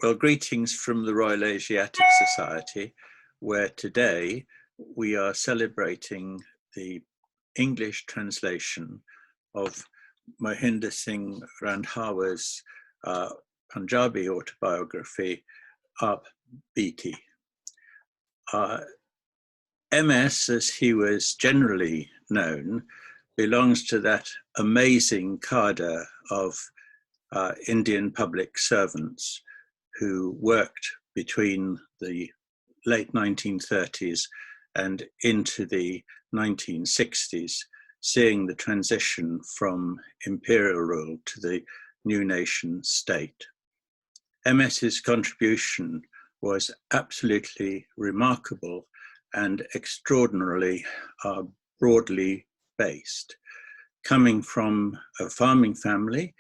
Well, greetings from the Royal Asiatic Society, where today we are celebrating the English translation of Mohinder Singh Randhawa's Punjabi autobiography, Aap Beeti. MS, as he was generally known, belongs to that amazing cadre of Indian public servants who worked between the late 1930s and into the 1960s, seeing the transition from imperial rule to the new nation state. MS's contribution was absolutely remarkable and extraordinarily broadly based. Coming from a farming family,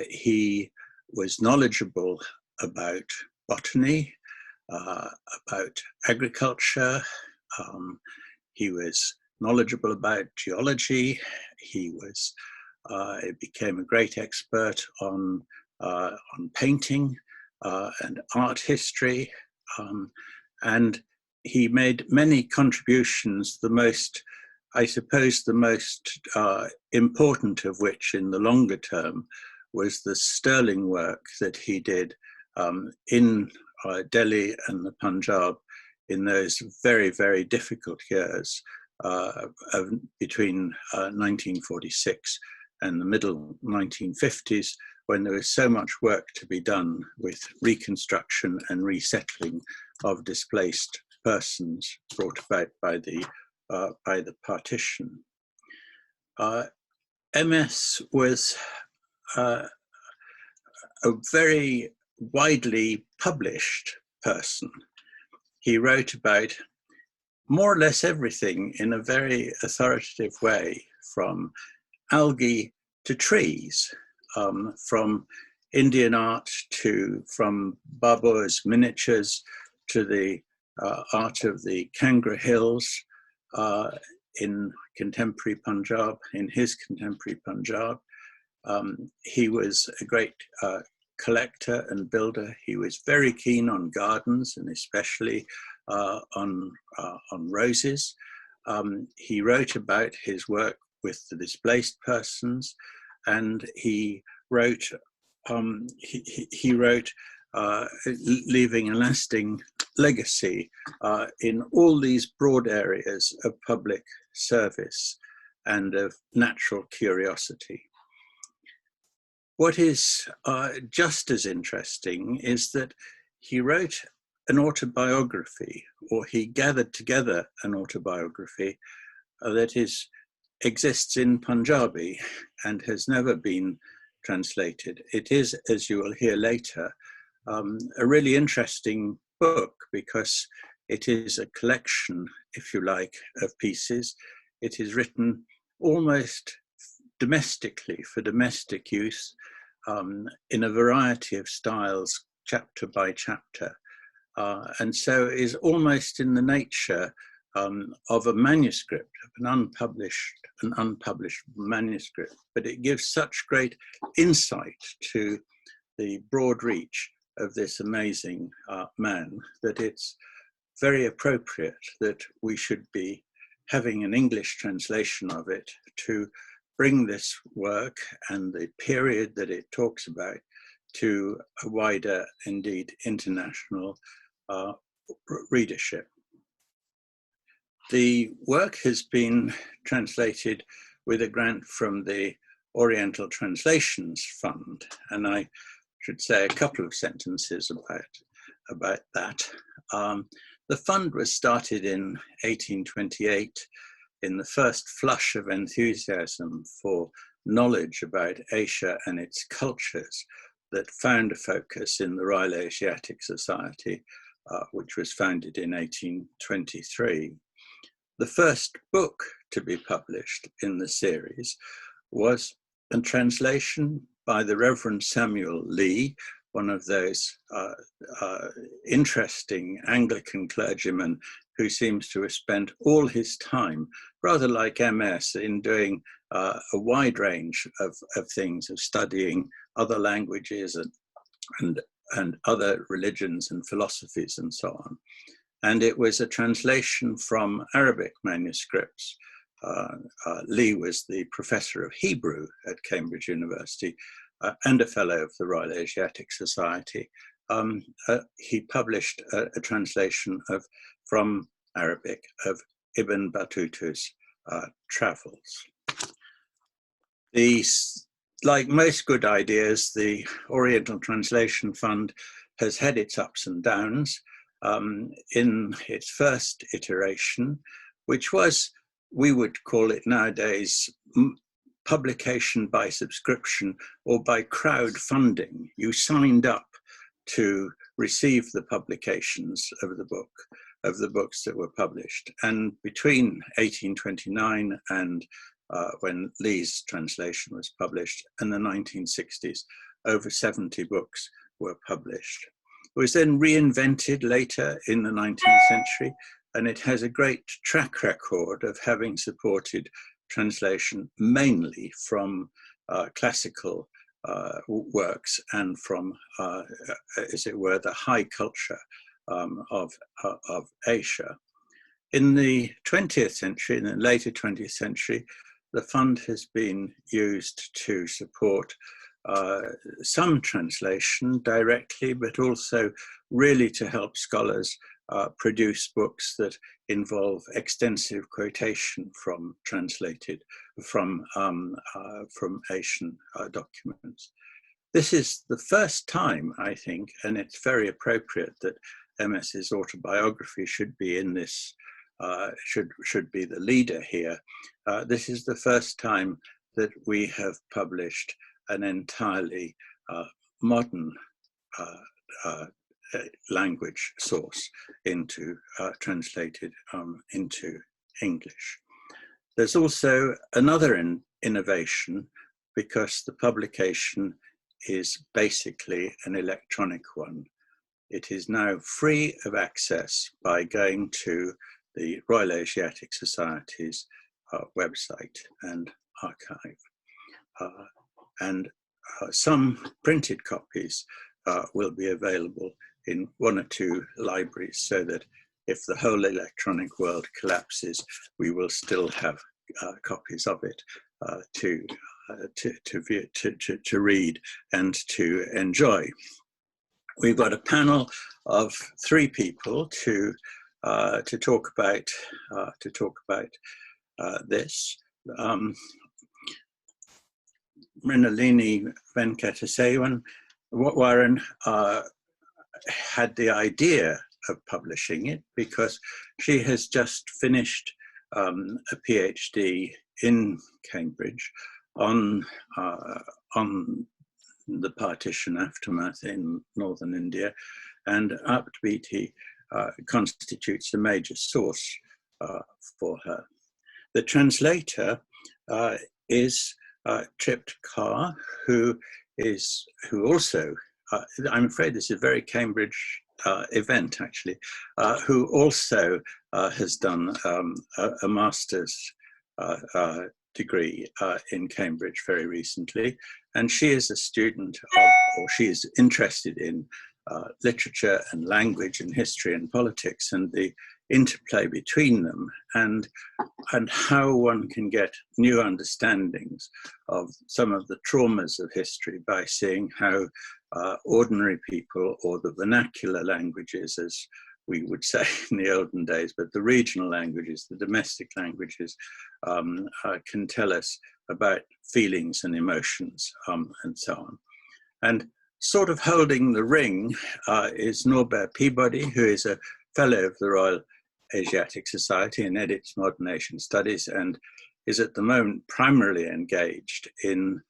he was knowledgeable about botany, about agriculture. He was knowledgeable about geology. He became a great expert on painting and art history, and he made many contributions. I suppose the most important of which in the longer term was the sterling work that he did in Delhi and the Punjab in those very, very difficult years between 1946 and the middle 1950s, when there was so much work to be done with reconstruction and resettling of displaced persons brought about by the partition. MS was a very widely published person. He wrote about more or less everything in a very authoritative way, from algae to trees, from Indian art from Babur's miniatures to the art of the Kangra Hills in contemporary Punjab, in his contemporary Punjab. He was a great collector and builder. He was very keen on gardens and especially on roses. He wrote about his work with the displaced persons, and he wrote leaving a lasting legacy in all these broad areas of public service and of natural curiosity. What is just as interesting is that he wrote an autobiography, or he gathered together an autobiography that exists in Punjabi and has never been translated. It is, as you will hear later, a really interesting book because it is a collection, if you like, of pieces. It is written almost domestically for domestic use in a variety of styles, chapter by chapter. And so is almost in the nature of a manuscript, of an unpublished manuscript, but it gives such great insight to the broad reach of this amazing man that it's very appropriate that we should be having an English translation of it to bring this work and the period that it talks about to a wider, indeed international readership. The work has been translated with a grant from the Oriental Translations Fund, and I should say a couple of sentences about that. The fund was started in 1828 in the first flush of enthusiasm for knowledge about Asia and its cultures that found a focus in the Royal Asiatic Society, which was founded in 1823. The first book to be published in the series was a translation by the Reverend Samuel Lee, one of those interesting Anglican clergymen who seems to have spent all his time, rather like MS, in doing a wide range of things, of studying other languages and and other religions and philosophies and so on. And it was a translation from Arabic manuscripts. Lee was the professor of Hebrew at Cambridge University and a fellow of the Royal Asiatic Society. He published a translation from Arabic of Ibn Battuta's travels. Like most good ideas, the Oriental Translation Fund has had its ups and downs. In its first iteration, which was, we would call it nowadays, publication by subscription or by crowdfunding. You signed up to receive the publications of the books that were published. And between 1829 and when Lee's translation was published and the 1960s, over 70 books were published. It was then reinvented later in the 19th century, and it has a great track record of having supported translation mainly from classical works and from, as it were, the high culture of Asia. In the 20th century, in the later 20th century, the fund has been used to support some translation directly, but also really to help scholars produce books that involve extensive quotation from Asian documents. This is the first time, I think, and it's very appropriate that MS's autobiography should be in this, should be the leader here. This is the first time that we have published an entirely modern language source translated into English. There's also another innovation, because the publication is basically an electronic one. It is now free of access by going to the Royal Asiatic Society's website and archive. Some printed copies will be available in one or two libraries, so that if the whole electronic world collapses, we will still have copies of it to read and to enjoy. We've got a panel of three people to talk about this. Mrinalini Venkateswaran had the idea of publishing it because she has just finished a PhD in Cambridge on the partition aftermath in northern India, and Aap Beeti constitutes a major source for her. The translator is Tript Kaur, who also, I'm afraid this is a very Cambridge event actually, who also has done a master's degree in Cambridge very recently. And she is a student of, or she is interested in literature and language and history and politics and the interplay between them, and how one can get new understandings of some of the traumas of history by seeing how ordinary people, or the vernacular languages, as we would say in the olden days, but the regional languages, the domestic languages, can tell us about feelings and emotions and so on. And sort of holding the ring is Norbert Peabody, who is a fellow of the Royal Asiatic Society and edits Modern Asian Studies, and is at the moment primarily engaged in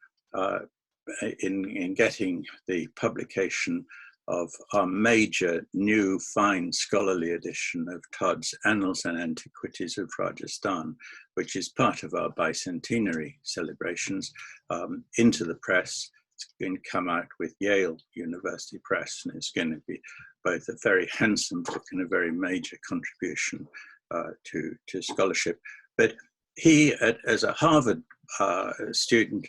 getting the publication of our major new fine scholarly edition of Todd's Annals and Antiquities of Rajasthan, which is part of our bicentenary celebrations, into the press. It's going to come out with Yale University Press, and it's going to be both a very handsome book and a very major contribution to scholarship. But he, as a Harvard student,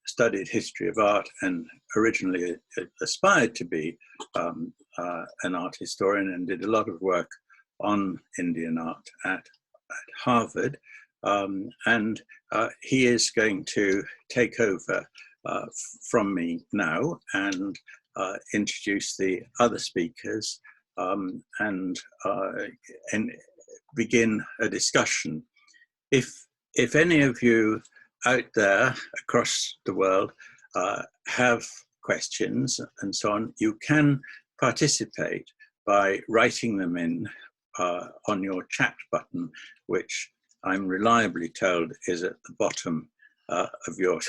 studied history of art and originally aspired to be an art historian and did a lot of work on Indian art at Harvard. And he is going to take over from me now and introduce the other speakers and begin a discussion. If any of you out there across the world have questions and so on, you can participate by writing them in on your chat button, which I'm reliably told is at the bottom of your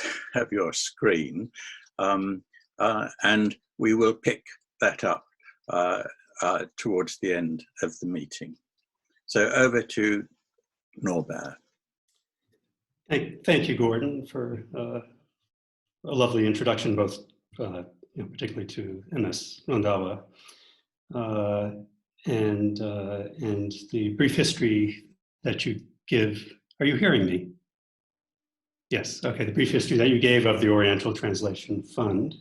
screen, and we will pick that up towards the end of the meeting. So over to Norbert. Thank you, Gordon, for a lovely introduction, both particularly to MS Randhawa and the brief history that you give. Are you hearing me? Yes, okay, the brief history that you gave of the Oriental Translation Fund.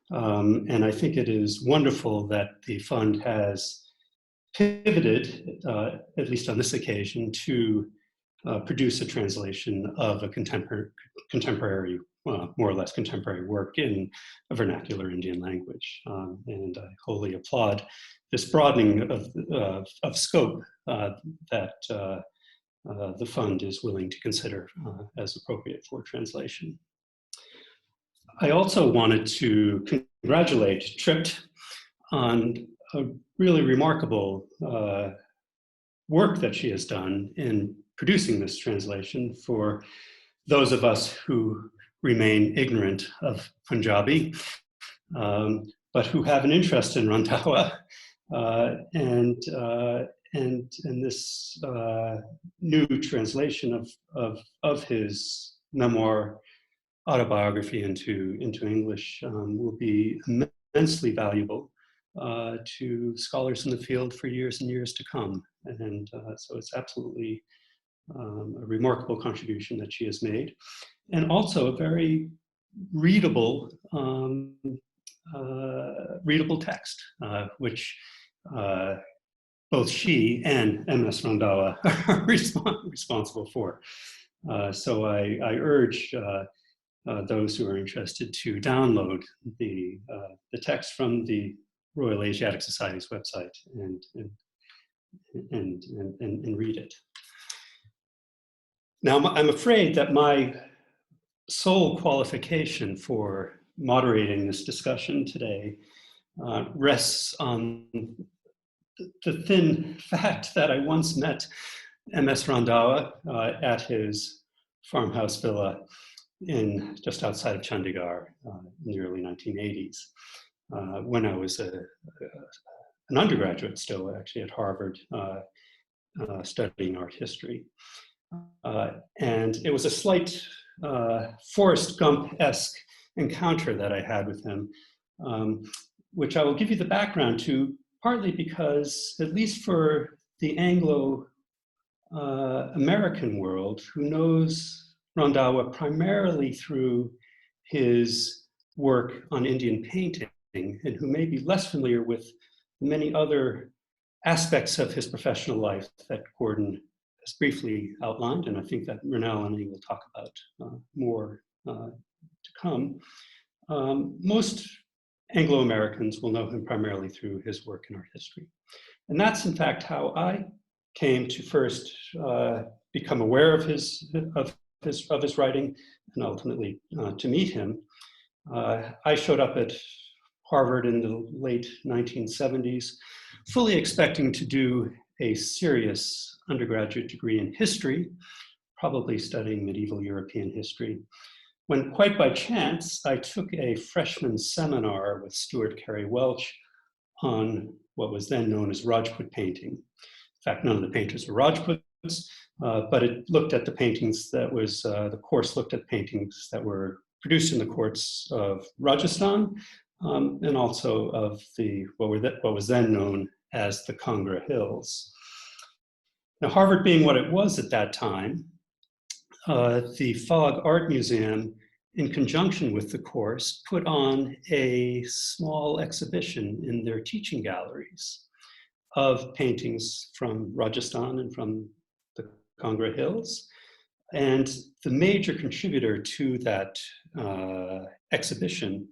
And I think it is wonderful that the fund has pivoted, at least on this occasion, to produce a translation of a contemporary, more or less contemporary work in a vernacular Indian language. And I wholly applaud this broadening of scope that the fund is willing to consider as appropriate for translation. I also wanted to congratulate Tript on a really remarkable work that she has done in producing this translation for those of us who remain ignorant of Punjabi, but who have an interest in Randhawa. And this new translation of his memoir autobiography into English will be immensely valuable to scholars in the field for years and years to come. And so it's absolutely a remarkable contribution that she has made, and also a very readable, readable text, which both she and MS Randhawa are responsible for. So I urge those who are interested to download the text from the Royal Asiatic Society's website and read it. Now, I'm afraid that my sole qualification for moderating this discussion today rests on the thin fact that I once met MS Randhawa at his farmhouse villa just outside of Chandigarh in the early 1980s, when I was an undergraduate still, actually, at Harvard, studying art history. And it was a slight Forrest Gump-esque encounter that I had with him, which I will give you the background to, partly because, at least for the Anglo-American world, who knows Randhawa primarily through his work on Indian painting, and who may be less familiar with many other aspects of his professional life that Gordon has briefly outlined, and I think that Mrinalini will talk about more to come. Most Anglo-Americans will know him primarily through his work in art history. And that's in fact how I came to first become aware of his writing and ultimately to meet him. I showed up at Harvard in the late 1970s, fully expecting to do a serious undergraduate degree in history, probably studying medieval European history, when quite by chance, I took a freshman seminar with Stuart Carey Welch on what was then known as Rajput painting. In fact, none of the painters were Rajputs, but it looked at the paintings the course looked at paintings that were produced in the courts of Rajasthan, and also of what was then known as the Kangra Hills. Now, Harvard being what it was at that time, the Fogg Art Museum in conjunction with the course, put on a small exhibition in their teaching galleries of paintings from Rajasthan and from the Kangra Hills. And the major contributor to that exhibition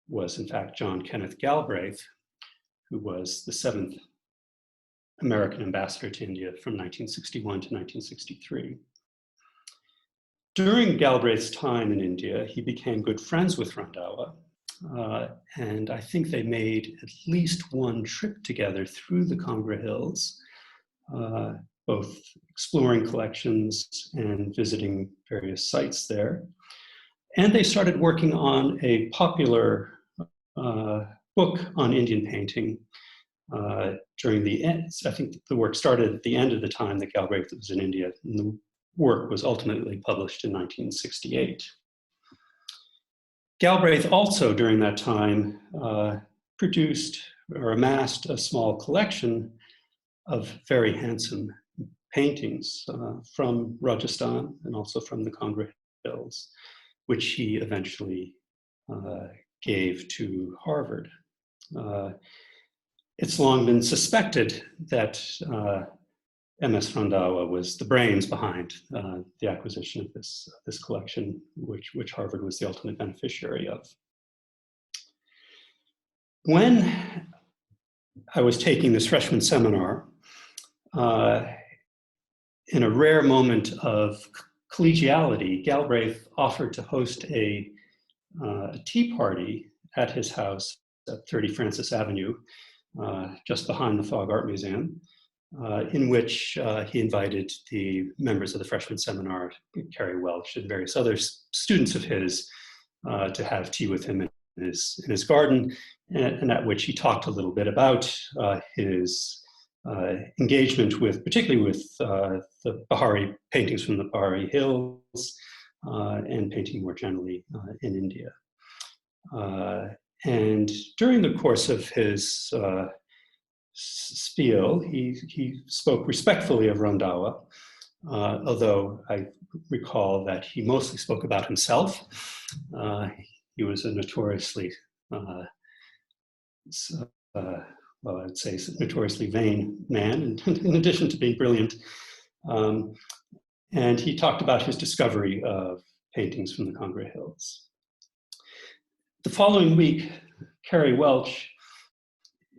was, in fact, John Kenneth Galbraith, who was the 7th American ambassador to India from 1961 to 1963. During Galbraith's time in India, he became good friends with Randhawa, and I think they made at least one trip together through the Kangra Hills, both exploring collections and visiting various sites there. And they started working on a popular book on Indian painting during the end. I think the work started at the end of the time that Galbraith was in India, and the work was ultimately published in 1968. Galbraith also, during that time, produced or amassed a small collection of very handsome paintings from Rajasthan and also from the Kangra Hills, which he eventually gave to Harvard. It's long been suspected that M.S. Randhawa was the brains behind the acquisition of this collection, which Harvard was the ultimate beneficiary of. When I was taking this freshman seminar, in a rare moment of collegiality, Galbraith offered to host a tea party at his house at 30 Francis Avenue, just behind the Fogg Art Museum, in which he invited the members of the freshman seminar, Carrie Welch and various other students of his, to have tea with him in his garden, and at which he talked a little bit about his engagement with, particularly with the Bahari paintings from the Bahari Hills and painting more generally in India. And during the course of his spiel, he spoke respectfully of Randhawa, although I recall that he mostly spoke about himself. He was a notoriously, well, I'd say notoriously vain man, in addition to being brilliant. And he talked about his discovery of paintings from the Kangra Hills. The following week, Carrie Welch,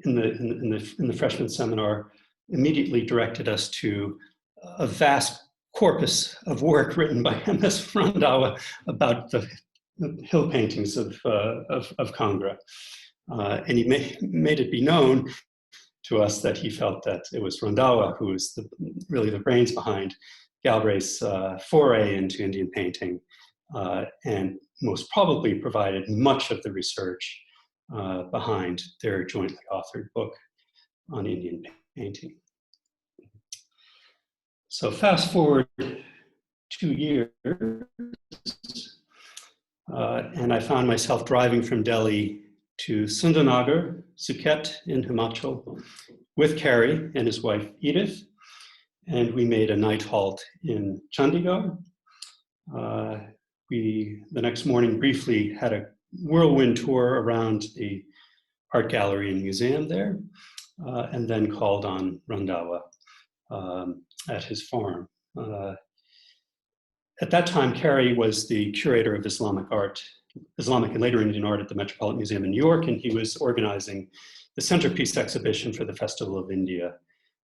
in the freshman seminar, immediately directed us to a vast corpus of work written by M.S. Randhawa about the hill paintings of Kangra. And he made it be known to us that he felt that it was Randhawa who was really the brains behind Galbraith's foray into Indian painting, and most probably provided much of the research behind their jointly authored book on Indian painting. So fast forward 2 years, and I found myself driving from Delhi to Sundarnagar, Suket in Himachal, with Carrie and his wife Edith, and we made a night halt in Chandigarh. We, the next morning, briefly had a whirlwind tour around the art gallery and museum there, and then called on Randhawa at his farm. At that time, Carrie was the curator of Islamic and later Indian art at the Metropolitan Museum in New York, and he was organizing the centerpiece exhibition for the Festival of India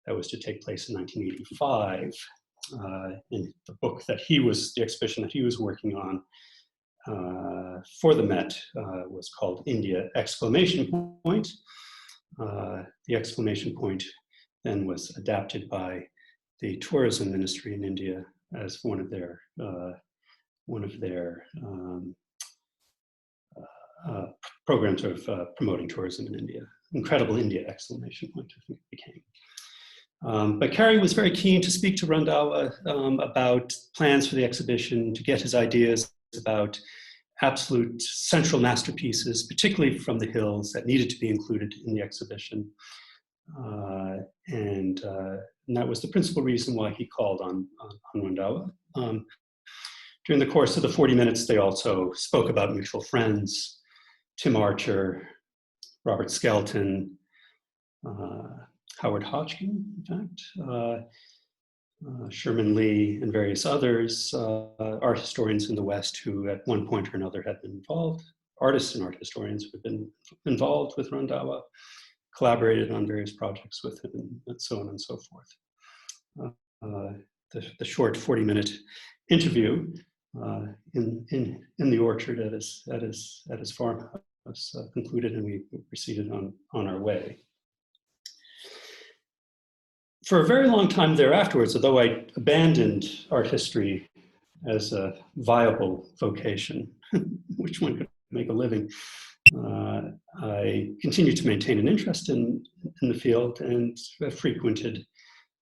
that was to take place in 1985. And the exhibition that he was working on for the Met was called India! Exclamation Point. The exclamation point then was adapted by the tourism ministry in India as one of their programs of promoting tourism in India. Incredible India! Exclamation point, I think it became. But Carrie was very keen to speak to Randhawa about plans for the exhibition, to get his ideas about absolute central masterpieces, particularly from the hills, that needed to be included in the exhibition. And that was the principal reason why he called on Randhawa. During the course of the 40 minutes, they also spoke about mutual friends, Tim Archer, Robert Skelton, Howard Hodgkin, in fact, Sherman Lee, and various others, art historians in the West who at one point or another had been involved, artists and art historians who had been involved with Randhawa, collaborated on various projects with him, and so on and so forth. The short 40-minute interview in the orchard at his farmhouse concluded, and we proceeded on our way. For a very long time thereafterwards, although I abandoned art history as a viable vocation, which one could make a living, I continued to maintain an interest in the field and frequented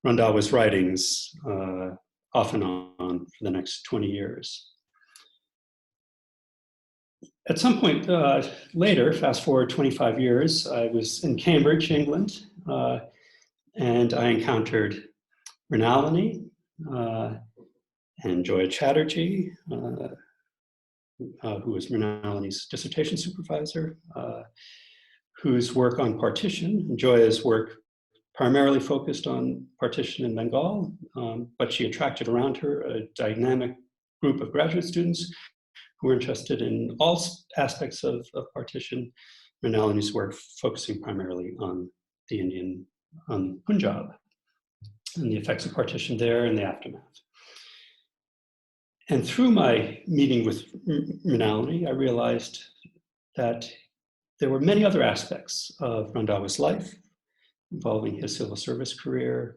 Randhawa's writings off and on for the next 20 years. At some point later, fast forward 25 years, I was in Cambridge, England, and I encountered Mrinalini and Joya Chatterjee, who was Mrinalini's dissertation supervisor, whose work on partition, Joya's work primarily focused on partition in Bengal, but she attracted around her a dynamic group of graduate students who were interested in all aspects of partition. Mrinalini's work focusing primarily on the on Punjab and the effects of partition there and the aftermath. And through my meeting with Mrinalini, I realized that there were many other aspects of Randhawa's life involving his civil service career,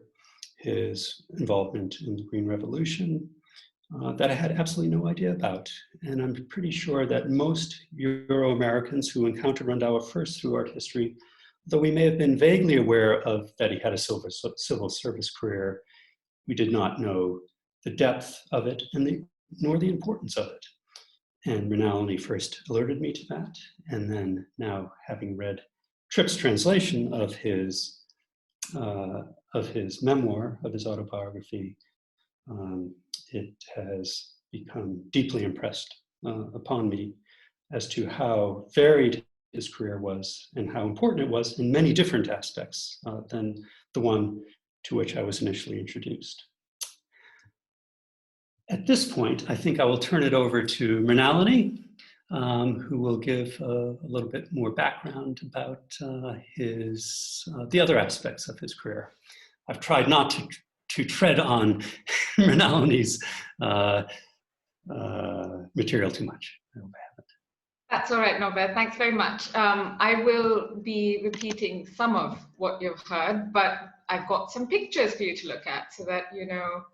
his involvement in the Green Revolution, that I had absolutely no idea about. And I'm pretty sure that most Euro-Americans who encountered Randhawa first through art history, though we may have been vaguely aware of that he had a civil service career, we did not know the depth of it and nor the importance of it. And Mrinalini first alerted me to that. And then now, having read Tript's translation of his memoir, of his autobiography, it has become deeply impressed upon me as to how varied his career was and how important it was in many different aspects than the one to which I was initially introduced. At this point, I think I will turn it over to Mrinalini, who will give a little bit more background about the other aspects of his career. I've tried not to tread on Mrinalini's material too much. I hope I haven't. That's all right, Norbert. Thanks very much. I will be repeating some of what you've heard, but I've got some pictures for you to look at so that you know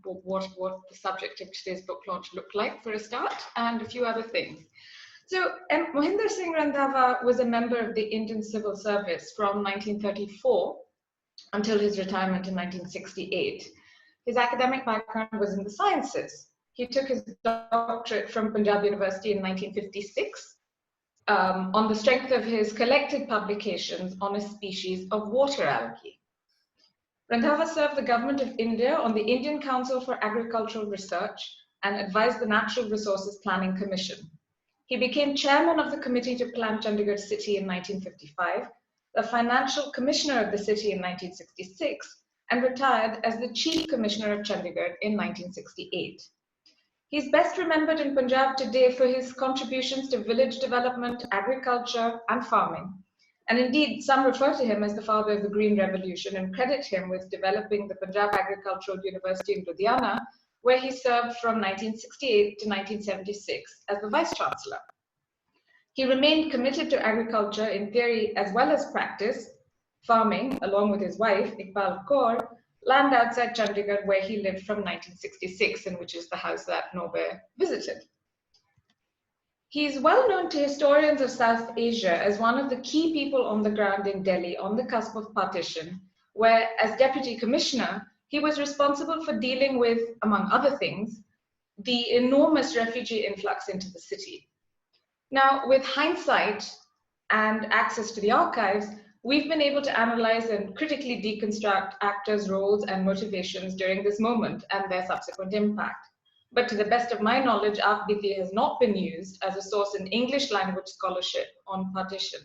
what the subject of today's book launch looked like for a start, and a few other things. So Mohinder Singh Randhawa was a member of the Indian Civil Service from 1934 until his retirement in 1968. His academic background was in the sciences. He took his doctorate from Punjab University in 1956 on the strength of his collected publications on a species of water algae. Randhawa served the government of India on the Indian Council for Agricultural Research and advised the Natural Resources Planning Commission. He became chairman of the committee to plan Chandigarh city in 1955, the financial commissioner of the city in 1966, and retired as the chief commissioner of Chandigarh in 1968. He's best remembered in Punjab today for his contributions to village development, agriculture, and farming. And indeed, some refer to him as the father of the Green Revolution and credit him with developing the Punjab Agricultural University in Ludhiana, where he served from 1968 to 1976 as the vice-chancellor. He remained committed to agriculture in theory as well as practice, farming, along with his wife, Iqbal Kaur, land outside Chandigarh, where he lived from 1966, and which is the house that Norbert visited. He is well known to historians of South Asia as one of the key people on the ground in Delhi on the cusp of partition, where, as deputy commissioner, he was responsible for dealing with, among other things, the enormous refugee influx into the city. Now, with hindsight and access to the archives, we've been able to analyze and critically deconstruct actors' roles and motivations during this moment and their subsequent impact. but to the best of my knowledge, Aap Beeti has not been used as a source in English language scholarship on partition.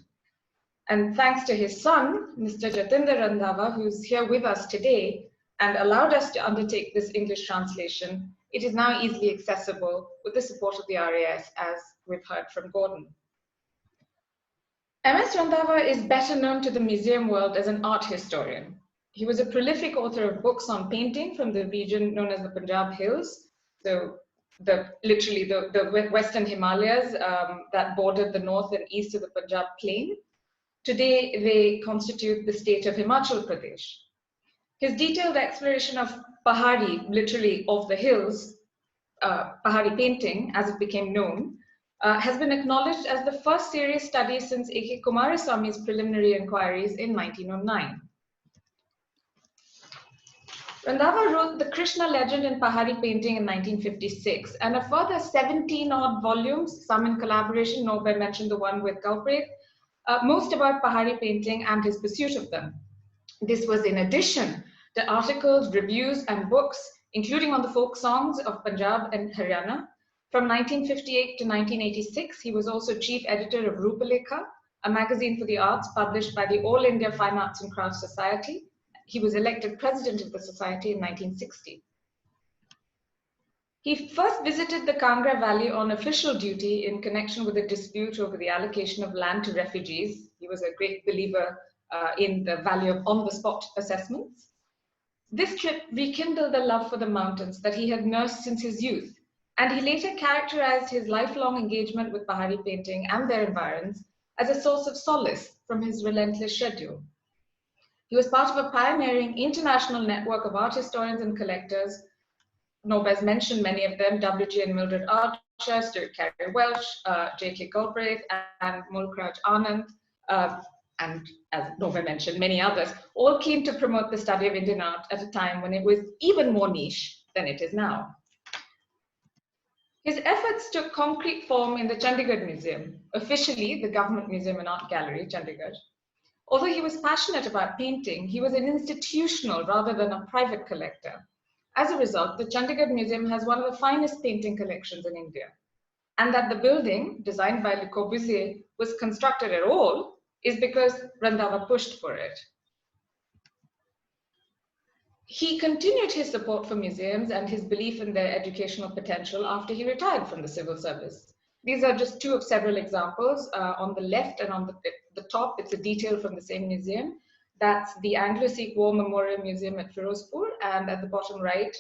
And thanks to his son, Mr. Jatinder Randhawa, who's here with us today and allowed us to undertake this English translation, it is now easily accessible with the support of the RAS, as we've heard from Gordon. MS Randhawa is better known to the museum world as an art historian. He was a prolific author of books on painting from the region known as the Punjab Hills, so literally the Western Himalayas that bordered the north and east of the Punjab plain. Today, they constitute the state of Himachal Pradesh. His detailed exploration of Pahari, literally of the hills, Pahari painting, as it became known, has been acknowledged as the first serious study since A.K. Kumaraswamy's preliminary inquiries in 1909. Randhawa wrote The Krishna Legend in Pahari Painting in 1956, and a further 17-odd volumes, some in collaboration, Norbert mentioned the one with Galbraith, most about Pahari painting and his pursuit of them. This was in addition to articles, reviews, and books, including on the folk songs of Punjab and Haryana. From 1958 to 1986, he was also chief editor of Rupalekha, a magazine for the arts published by the All India Fine Arts and Crafts Society. He was elected president of the society in 1960. He first visited the Kangra Valley on official duty in connection with a dispute over the allocation of land to refugees. He was a great believer in the value of on-the-spot assessments. This trip rekindled the love for the mountains that he had nursed since his youth, and he later characterized his lifelong engagement with Pahari painting and their environs as a source of solace from his relentless schedule. He was part of a pioneering international network of art historians and collectors. Norbert's mentioned many of them: W.G. and Mildred Archer, Stuart Carey Welch, J.K. Galbraith, and Mulkraj Anand, and as Norbert mentioned, many others, all came to promote the study of Indian art at a time when it was even more niche than it is now. His efforts took concrete form in the Chandigarh Museum, officially the Government Museum and Art Gallery, Chandigarh. Although he was passionate about painting, he was an institutional rather than a private collector. As a result, the Chandigarh Museum has one of the finest painting collections in India. And that the building, designed by Le Corbusier, was constructed at all is because Randhawa pushed for it. He continued his support for museums and his belief in their educational potential after he retired from the civil service. These are just two of several examples. On the left and on the top, it's a detail from the same museum. That's the Anglo-Sikh War Memorial Museum at Firozpur, and at the bottom right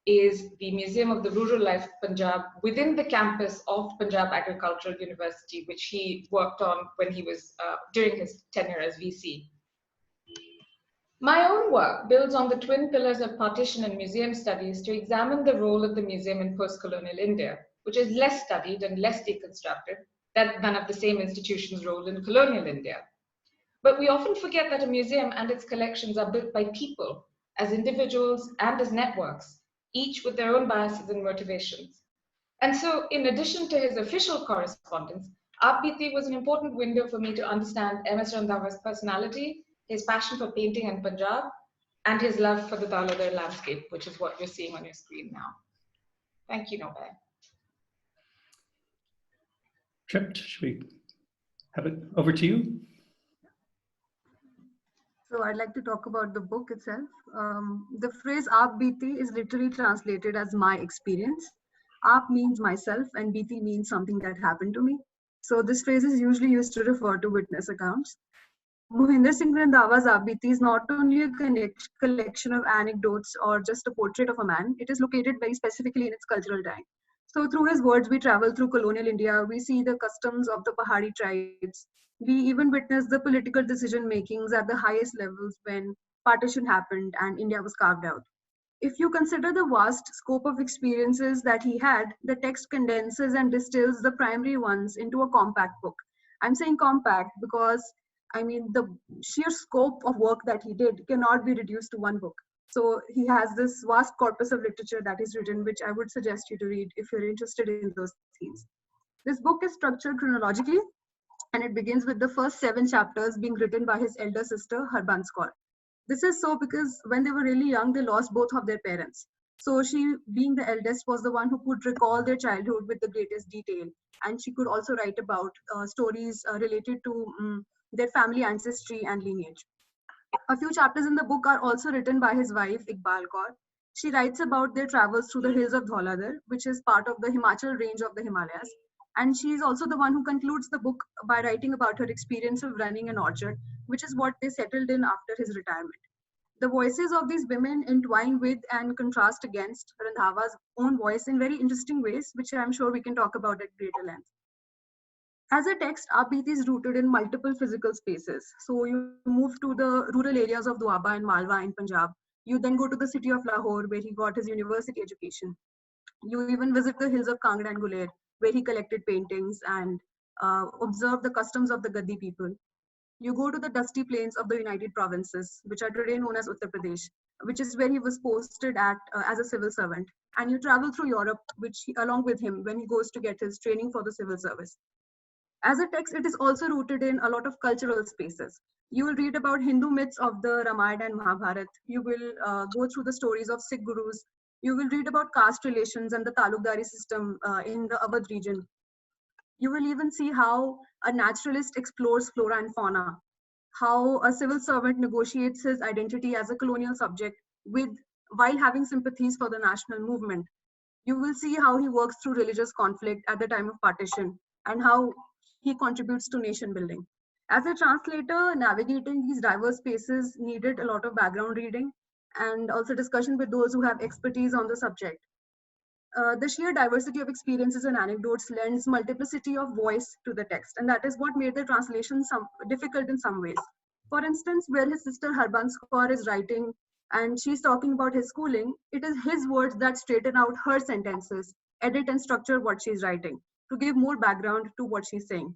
is the Museum of the Rural Life of Punjab within the campus of Punjab Agricultural University, which he worked on when he was during his tenure as VC. My own work builds on the twin pillars of partition and museum studies to examine the role of the museum in post-colonial India, which is less studied and less deconstructed than of the same institution's role in colonial India. But we often forget that a museum and its collections are built by people, as individuals and as networks, each with their own biases and motivations. And so, in addition to his official correspondence, Aap Beeti was an important window for me to understand MS Randhawa's personality, his passion for painting in Punjab, and his love for the Dalodar landscape, which is what you're seeing on your screen now. Thank you, Norbert. Tript, should we have it over to you? So I'd like to talk about the book itself. The phrase Aap Beeti is literally translated as my experience. Aap means myself and Beeti means something that happened to me. So this phrase is usually used to refer to witness accounts. Mohinder Singh Randhawa's Aap Beeti is not only a collection of anecdotes or just a portrait of a man, it is located very specifically in its cultural time. So through his words, we travel through colonial India, we see the customs of the Pahari tribes. We even witness the political decision makings at the highest levels when partition happened and India was carved out. If you consider the vast scope of experiences that he had, the text condenses and distills the primary ones into a compact book. I'm saying compact because the sheer scope of work that he did cannot be reduced to one book. So he has this vast corpus of literature that is written, which I would suggest you to read if you're interested in those themes. This book is structured chronologically, and it begins with the first 7 chapters being written by his elder sister, Harbans Kaur. This is so because when they were really young, they lost both of their parents. So she, being the eldest, was the one who could recall their childhood with the greatest detail. And she could also write about stories related to their family ancestry and lineage. A few chapters in the book are also written by his wife, Iqbal Kaur. She writes about their travels through the hills of Dhauladhar, which is part of the Himachal range of the Himalayas. And she is also the one who concludes the book by writing about her experience of running an orchard, which is what they settled in after his retirement. The voices of these women entwine with and contrast against Randhava's own voice in very interesting ways, which I'm sure we can talk about at greater length. As a text, Aap Beeti is rooted in multiple physical spaces. So you move to the rural areas of Doaba and Malwa in Punjab. You then go to the city of Lahore, where he got his university education. You even visit the hills of Kangra and Guler, where he collected paintings and observed the customs of the Gaddi people. You go to the dusty plains of the United Provinces, which are today known as Uttar Pradesh, which is where he was posted at as a civil servant. And you travel through Europe, along with him when he goes to get his training for the civil service. As a text, it is also rooted in a lot of cultural spaces. You will read about Hindu myths of the Ramayana and Mahabharata. You will go through the stories of Sikh gurus. You will read about caste relations and the talukdari system in the Awadh region. You will even see how a naturalist explores flora and fauna, how a civil servant negotiates his identity as a colonial subject while having sympathies for the national movement. You will see how he works through religious conflict at the time of partition and how he contributes to nation building. As a translator, navigating these diverse spaces needed a lot of background reading and also discussion with those who have expertise on the subject. The sheer diversity of experiences and anecdotes lends multiplicity of voice to the text, and that is what made the translation difficult in some ways. For instance, where his sister Harbans Kaur is writing and she's talking about his schooling, it is his words that straighten out her sentences, edit and structure what she's writing to give more background to what she's saying.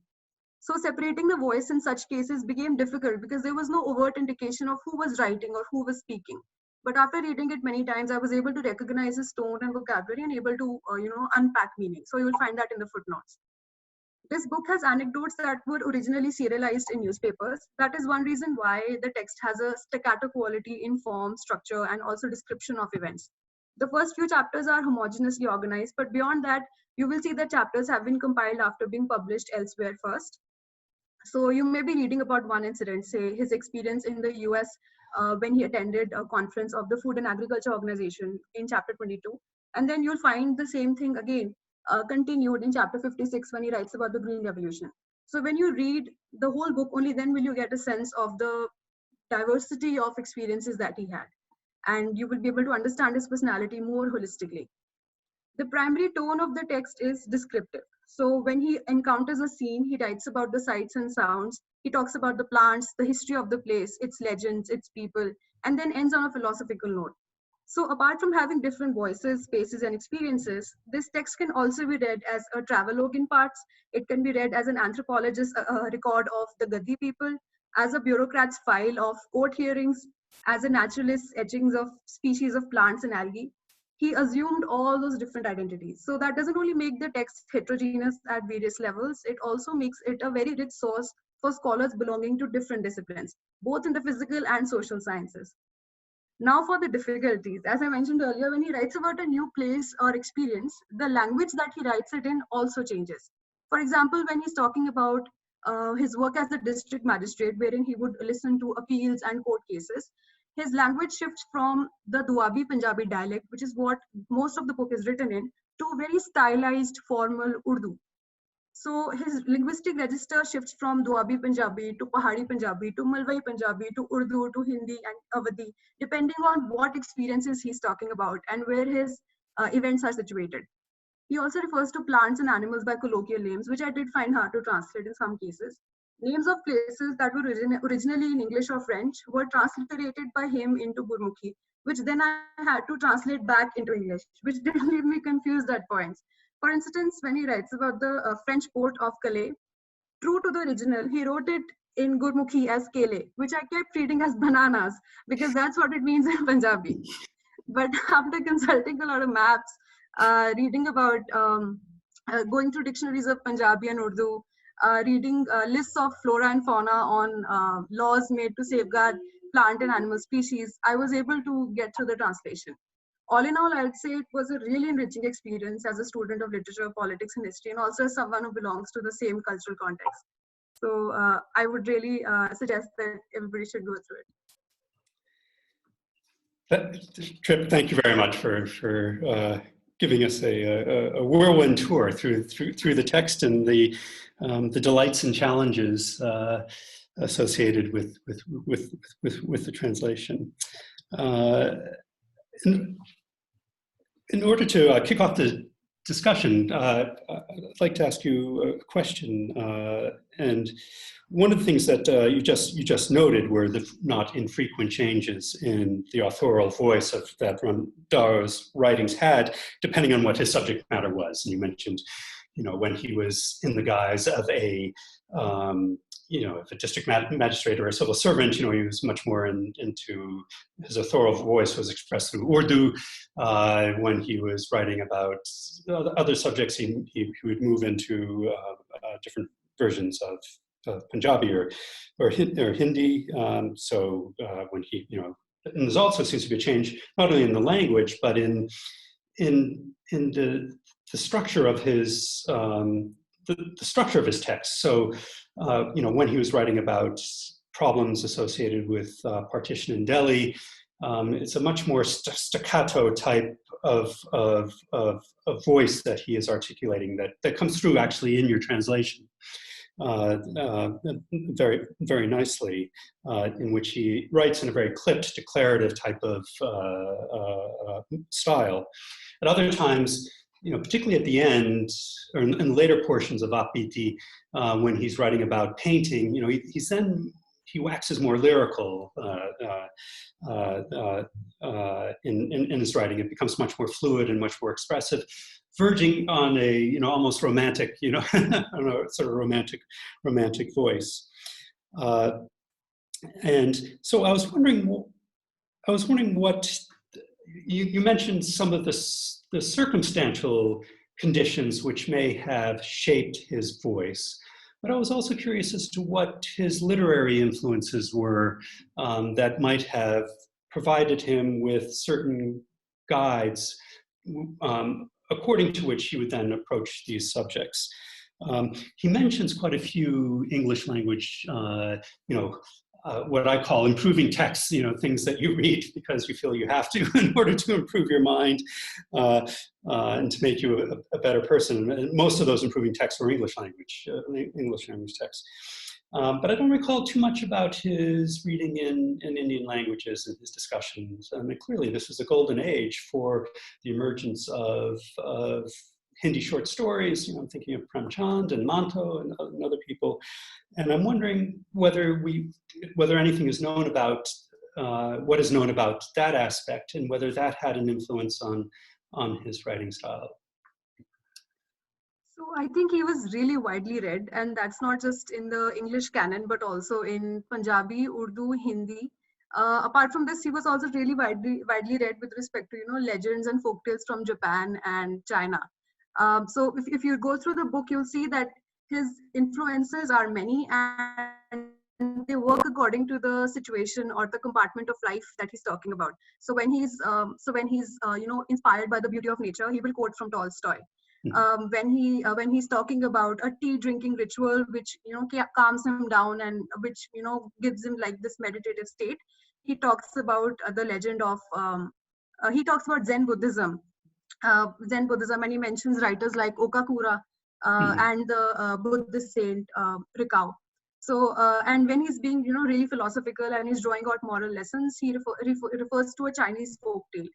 So separating the voice in such cases became difficult because there was no overt indication of who was writing or who was speaking. But after reading it many times, I was able to recognize his tone and vocabulary and able to, unpack meaning. So you will find that in the footnotes. This book has anecdotes that were originally serialized in newspapers. That is one reason why the text has a staccato quality in form, structure, and also description of events. The first few chapters are homogeneously organized, but beyond that, you will see that chapters have been compiled after being published elsewhere first. So you may be reading about one incident, say his experience in the US when he attended a conference of the Food and Agriculture Organization in chapter 22. And then you'll find the same thing again continued in chapter 56 when he writes about the Green Revolution. So when you read the whole book, only then will you get a sense of the diversity of experiences that he had. And you will be able to understand his personality more holistically. The primary tone of the text is descriptive. So when he encounters a scene, he writes about the sights and sounds. He talks about the plants, the history of the place, its legends, its people, and then ends on a philosophical note. So apart from having different voices, spaces, and experiences, this text can also be read as a travelogue in parts. It can be read as an anthropologist's record of the Gaddi people, as a bureaucrat's file of court hearings, as a naturalist's etchings of species of plants and algae. He assumed all those different identities. So that doesn't only make the text heterogeneous at various levels, it also makes it a very rich source for scholars belonging to different disciplines, both in the physical and social sciences. Now for the difficulties. As I mentioned earlier, when he writes about a new place or experience, the language that he writes it in also changes. For example, when he's talking about his work as the district magistrate, wherein he would listen to appeals and court cases, his language shifts from the Duabi Punjabi dialect, which is what most of the book is written in, to very stylized formal Urdu. So his linguistic register shifts from Duabi Punjabi to Pahadi Punjabi to Malwai Punjabi to Urdu to Hindi and Awadhi, depending on what experiences he's talking about and where his events are situated. He also refers to plants and animals by colloquial names, which I did find hard to translate in some cases. Names of places that were originally in English or French were transliterated by him into Gurmukhi, which then I had to translate back into English, which did leave me confused at points. For instance, when he writes about the French port of Calais, true to the original, he wrote it in Gurmukhi as Kele, which I kept reading as bananas because that's what it means in Punjabi. But after consulting a lot of maps, reading about going through dictionaries of Punjabi and Urdu, reading lists of flora and fauna on laws made to safeguard plant and animal species, I was able to get through the translation. all in all, I'd say it was a really enriching experience as a student of literature, politics, and history, and also as someone who belongs to the same cultural context. So I would really suggest that everybody should go through it. Tripp, thank you very much for giving us a whirlwind tour through the text and the delights and challenges associated with the translation. In order to kick off the discussion, I'd like to ask you a question. And one of the things that you just noted were the not infrequent changes in the authorial voice that Randhawa's writings had, depending on what his subject matter was. And you mentioned, when he was in the guise of a if a district magistrate or a civil servant, he was much more into his authorial voice was expressed through Urdu. When he was writing about other subjects, he would move into different versions of Punjabi or Hindi. So when he, and there's also seems to be a change not only in the language but in the structure of his the structure of his text. So, when he was writing about problems associated with partition in Delhi, it's a much more staccato type of voice that he is articulating that comes through actually in your translation very, very nicely, in which he writes in a very clipped, declarative type of style. At other times, particularly at the end or in later portions of Aap Beeti, when he's writing about painting, he waxes more lyrical in his writing. It becomes much more fluid and much more expressive, verging on a almost romantic, I don't know, sort of romantic voice. And so I was wondering what you mentioned some of the circumstantial conditions which may have shaped his voice. But I was also curious as to what his literary influences were that might have provided him with certain guides according to which he would then approach these subjects. He mentions quite a few English language, what I call improving texts, things that you read because you feel you have to in order to improve your mind and to make you a better person. And most of those improving texts were English language texts. But I don't recall too much about his reading in Indian languages and his discussions. I mean, clearly this was a golden age for the emergence of Hindi short stories. I'm thinking of Prem Chand and Manto and other people. And I'm wondering whether anything is known about what is known about that aspect and whether that had an influence on his writing style. So I think he was really widely read, and that's not just in the English canon, but also in Punjabi, Urdu, Hindi. Apart from this, he was also really widely read with respect to legends and folktales from Japan and China. So if you go through the book, you'll see that his influences are many, and they work according to the situation or the compartment of life that he's talking about. So when he's inspired by the beauty of nature, he will quote from Tolstoy. When he's talking about a tea drinking ritual, which calms him down and which gives him like this meditative state, he talks about the legend of he talks about Zen Buddhism, and he mentions writers like Okakura and the Buddhist saint Rikao. So and when he's being really philosophical and he's drawing out moral lessons, he refers to a Chinese folk tale.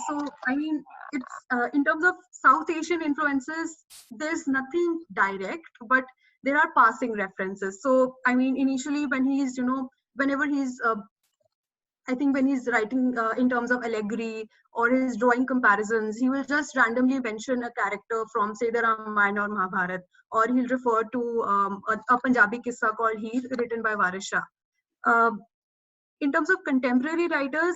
So I mean, it's in terms of South Asian influences, there's nothing direct, but there are passing references. So I mean, initially when he's whenever he's I think when he's writing in terms of allegory or he's drawing comparisons, he will just randomly mention a character from, say, the Ramayana or Mahabharata, or he'll refer to a Punjabi kissa called Heer, written by Waris Shah. In terms of contemporary writers,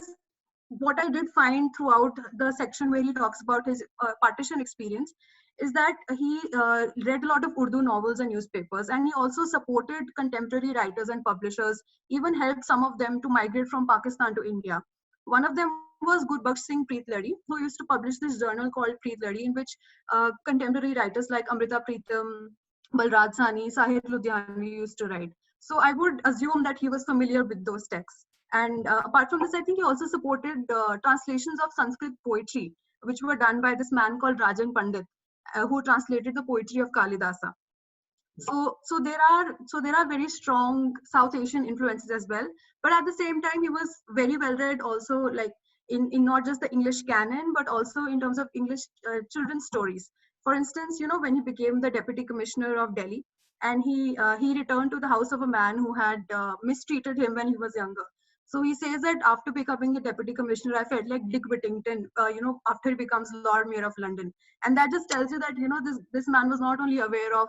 what I did find throughout the section where he talks about his partition experience is that he read a lot of Urdu novels and newspapers, and he also supported contemporary writers and publishers, even helped some of them to migrate from Pakistan to India. One of them was Gurbaksh Singh Preetladi, who used to publish this journal called Preetladi, in which contemporary writers like Amrita Preetam, Balraj Sahni, Sahit Ludhianvi used to write. So I would assume that he was familiar with those texts. And apart from this, I think he also supported translations of Sanskrit poetry, which were done by this man called Rajan Pandit, who translated the poetry of Kalidasa. So there are very strong South Asian influences as well. But at the same time, he was very well read also, like in not just the English canon, but also in terms of English children's stories. For instance, when he became the Deputy Commissioner of Delhi, and he returned to the house of a man who had mistreated him when he was younger. So he says that after becoming the Deputy Commissioner, I felt like Dick Whittington, after he becomes Lord Mayor of London. And that just tells you that, this man was not only aware of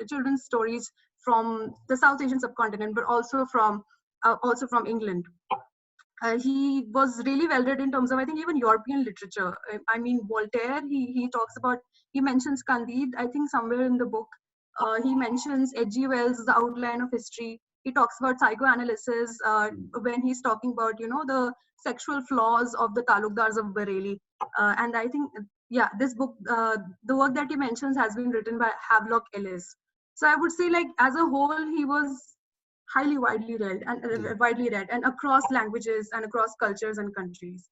children's stories from the South Asian subcontinent, but also from England. He was really well read in terms of, I think, even European literature. I mean, Voltaire, he mentions Candide, I think somewhere in the book. He mentions H.G. Wells' The Outline of History. He talks about psychoanalysis when he's talking about, the sexual flaws of the Talukdars of Bareilly. And I think, this book, the work that he mentions has been written by Havelock Ellis. So I would say, like, as a whole, he was highly widely read and across languages and across cultures and countries.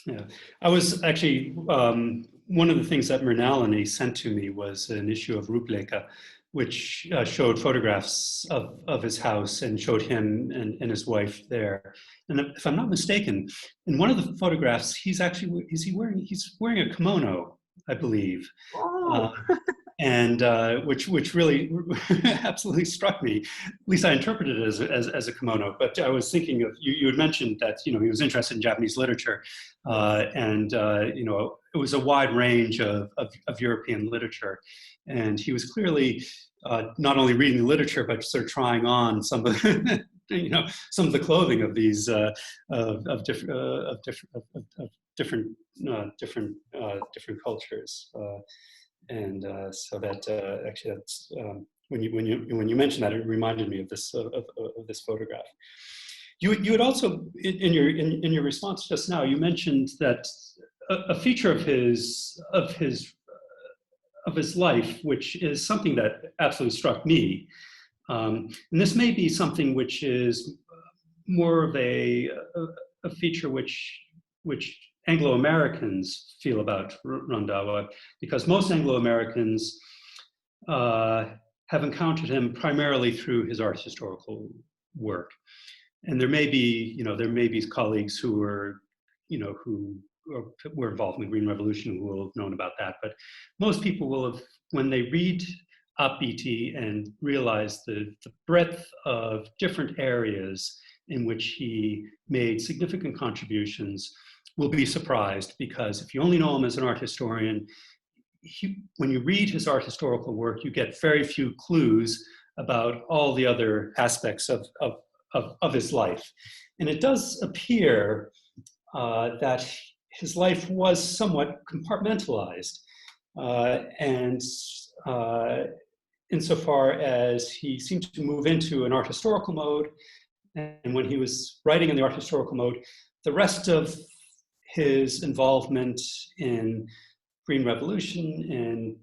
Yeah, I was actually, one of the things that Mrinalini sent to me was an issue of Rupleka, which showed photographs of his house and showed him and his wife there. And if I'm not mistaken, in one of the photographs, he's wearing a kimono, I believe. Oh. And which really absolutely struck me. At least I interpreted it as a kimono. But I was thinking of, you had mentioned that he was interested in Japanese literature, and it was a wide range of European literature, and he was clearly not only reading the literature but sort of trying on some of some of the clothing of these different cultures. And so that actually, that's when you mentioned that, it reminded me of this photograph. You had also in your response just now, you mentioned that a feature of his life, which is something that absolutely struck me, and this may be something which is more of a feature which Anglo-Americans feel about Randhawa, because most Anglo-Americans have encountered him primarily through his art historical work. And there may be colleagues who were involved in the Green Revolution who will have known about that. But most people will have, when they read Aap Beeti and realize the breadth of different areas in which he made significant contributions, will be surprised, because if you only know him as an art historian, when you read his art historical work, you get very few clues about all the other aspects of his life. And it does appear that his life was somewhat compartmentalized. And insofar as he seemed to move into an art historical mode, and when he was writing in the art historical mode, the rest of his involvement in Green Revolution and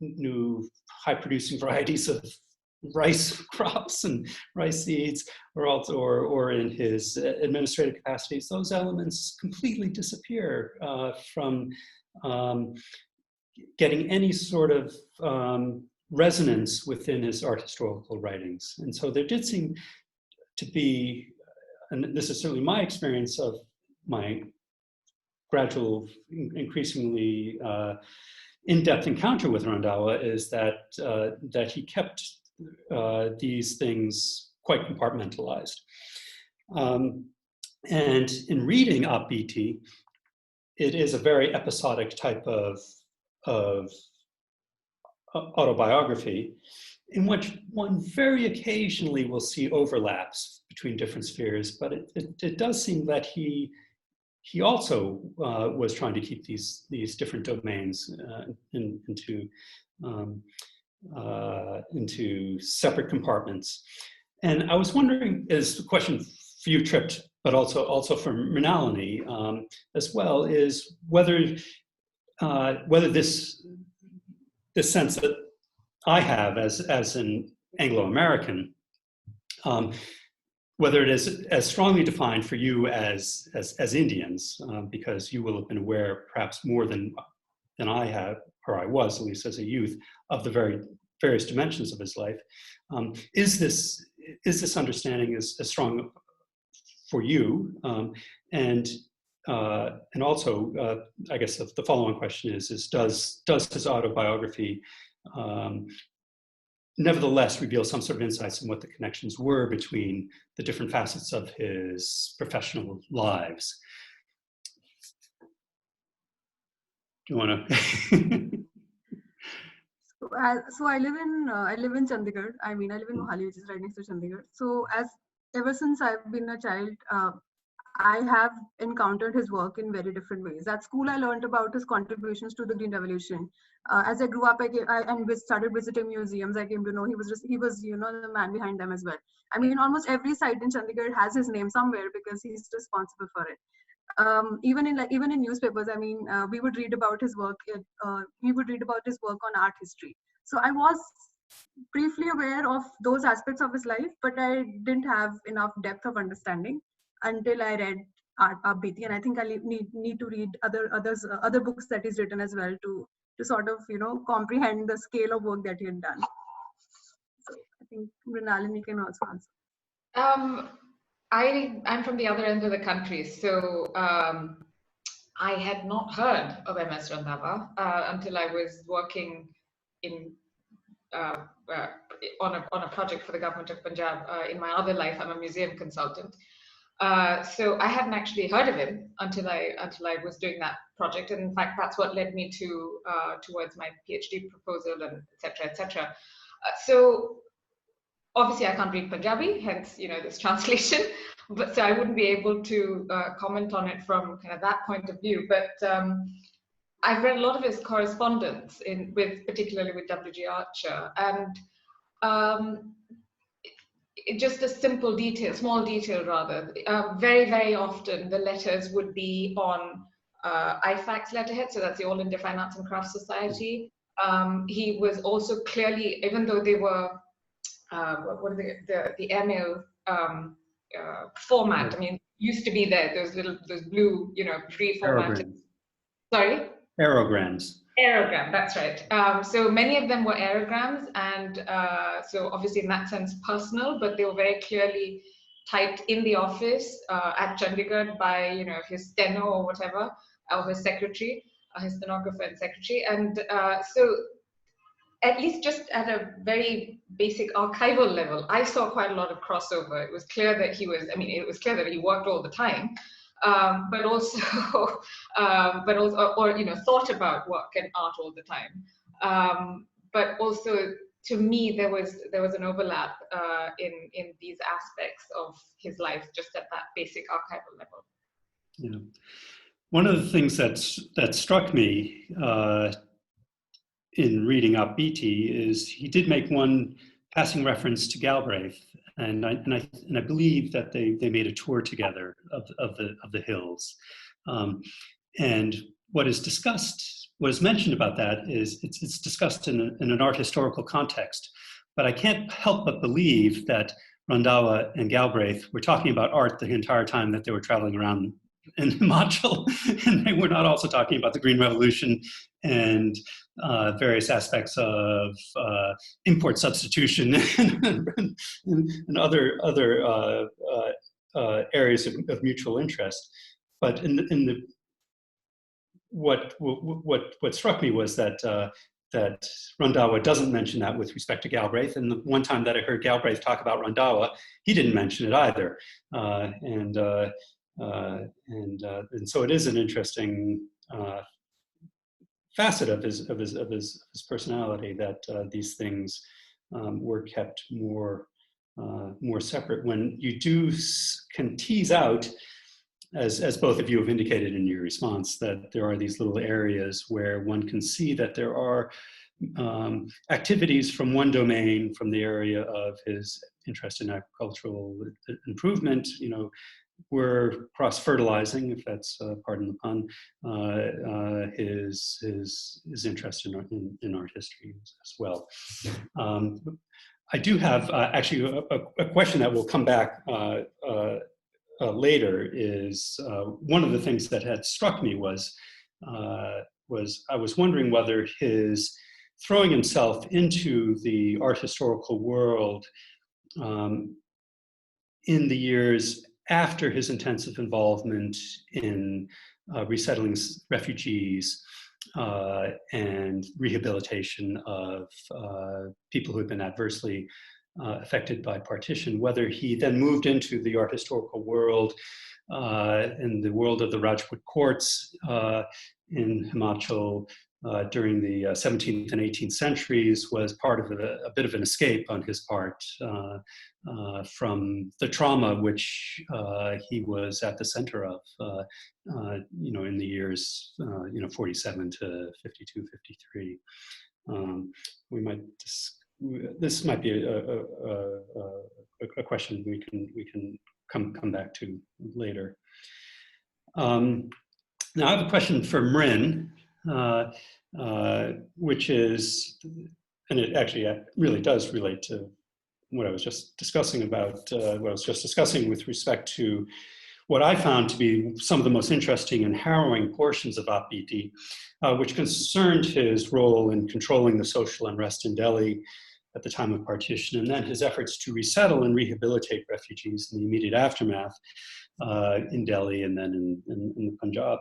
new high-producing varieties of rice crops and rice seeds, or in his administrative capacities, those elements completely disappear from getting any sort of resonance within his art historical writings. And so there did seem to be, and this is certainly my experience of my gradual, increasingly in-depth encounter with Randhawa, is that he kept these things quite compartmentalized. And in reading Aap Beeti, it is a very episodic type of autobiography, in which one very occasionally will see overlaps between different spheres, but it does seem that he also was trying to keep these different domains into separate compartments. And I was wondering, as a question for you, Tript, but also for Mrinalini as well, is whether this sense that I have as an Anglo-American, whether it is as strongly defined for you as Indians, because you will have been aware perhaps more than I have, or I was, at least as a youth, of the various dimensions of his life. Is this understanding as strong for you? And also, I guess the follow-on question is does his autobiography nevertheless reveal some sort of insights in what the connections were between the different facets of his professional lives? Do you want to? So I live in Chandigarh. I mean, I live in Mohali, which is right next to Chandigarh. So ever since I've been a child, I have encountered his work in very different ways. At school, I learned about his contributions to the Green Revolution. As I grew up, I started visiting museums. I came to know he was the man behind them as well. I mean, almost every site in Chandigarh has his name somewhere because he's responsible for it. Even in newspapers, I mean, we would read about his work. We would read about his work on art history. So I was briefly aware of those aspects of his life, but I didn't have enough depth of understanding until I read Aap Beeti, and I think I need to read other books that he's written as well to sort of comprehend the scale of work that he had done. So I think Mrinalini can also answer. I'm from the other end of the country, so I had not heard of MS Randhawa until I was working on a project for the government of Punjab. In my other life, I'm a museum consultant. So I hadn't actually heard of him until I was doing that project, and in fact, that's what led me towards my PhD proposal, and etc. etc. So obviously, I can't read Punjabi, hence this translation. But so I wouldn't be able to comment on it from kind of that point of view. But I've read a lot of his correspondence particularly with W.G. Archer, and just a small detail rather. Very, very often the letters would be on IFAC's letterhead, so that's the All India Fine Arts and Crafts Society. He was also clearly, even though they were the email format. I mean, used to be there. Those blue, pre-formatted. Sorry. Aerograms. Aerogram, that's right. So many of them were aerograms, and so obviously in that sense personal, but they were very clearly typed in the office at Chandigarh by his steno or whatever, or his secretary, his stenographer and secretary, and so at least just at a very basic archival level, I saw quite a lot of crossover. It was clear that he worked all the time. But also thought about work and art all the time. But also, to me, there was an overlap in these aspects of his life, just at that basic archival level. Yeah, one of the things that struck me in reading Aap Beeti is he did make one passing reference to Galbraith. And I believe that they made a tour together of the hills, and what is mentioned about that is it's discussed in an art historical context. But I can't help but believe that Randhawa and Galbraith were talking about art the entire time that they were traveling around in Himachal, and they were not also talking about the Green Revolution and various aspects of import substitution and other areas of mutual interest. But what struck me was that Randhawa doesn't mention that with respect to Galbraith, and the one time that I heard Galbraith talk about Randhawa, he didn't mention it either, and so it is an interesting facet of his personality that these things were kept more separate. When you can tease out, as both of you have indicated in your response, that there are these little areas where one can see that there are activities from one domain, from the area of his interest in agricultural improvement, were cross-fertilizing, if that's pardon the pun, his interest in art history as well. I do have actually a question that will come back later. Is one of the things that had struck me was I was wondering whether his throwing himself into the art historical world in the years after his intensive involvement in resettling refugees and rehabilitation of people who had been adversely affected by partition, whether he then moved into the art historical world in the world of the Rajput courts in Himachal during the 17th and 18th centuries was part of a bit of an escape on his part from the trauma which he was at the center of, in the years 47 to 52, 53. We might this might be a question we can come back to later. Now I have a question for Mrin, which is, and it actually really does relate to what I was just discussing about, with respect to what I found to be some of the most interesting and harrowing portions of Aap Beeti, which concerned his role in controlling the social unrest in Delhi at the time of partition, and then his efforts to resettle and rehabilitate refugees in the immediate aftermath in Delhi and then in the Punjab.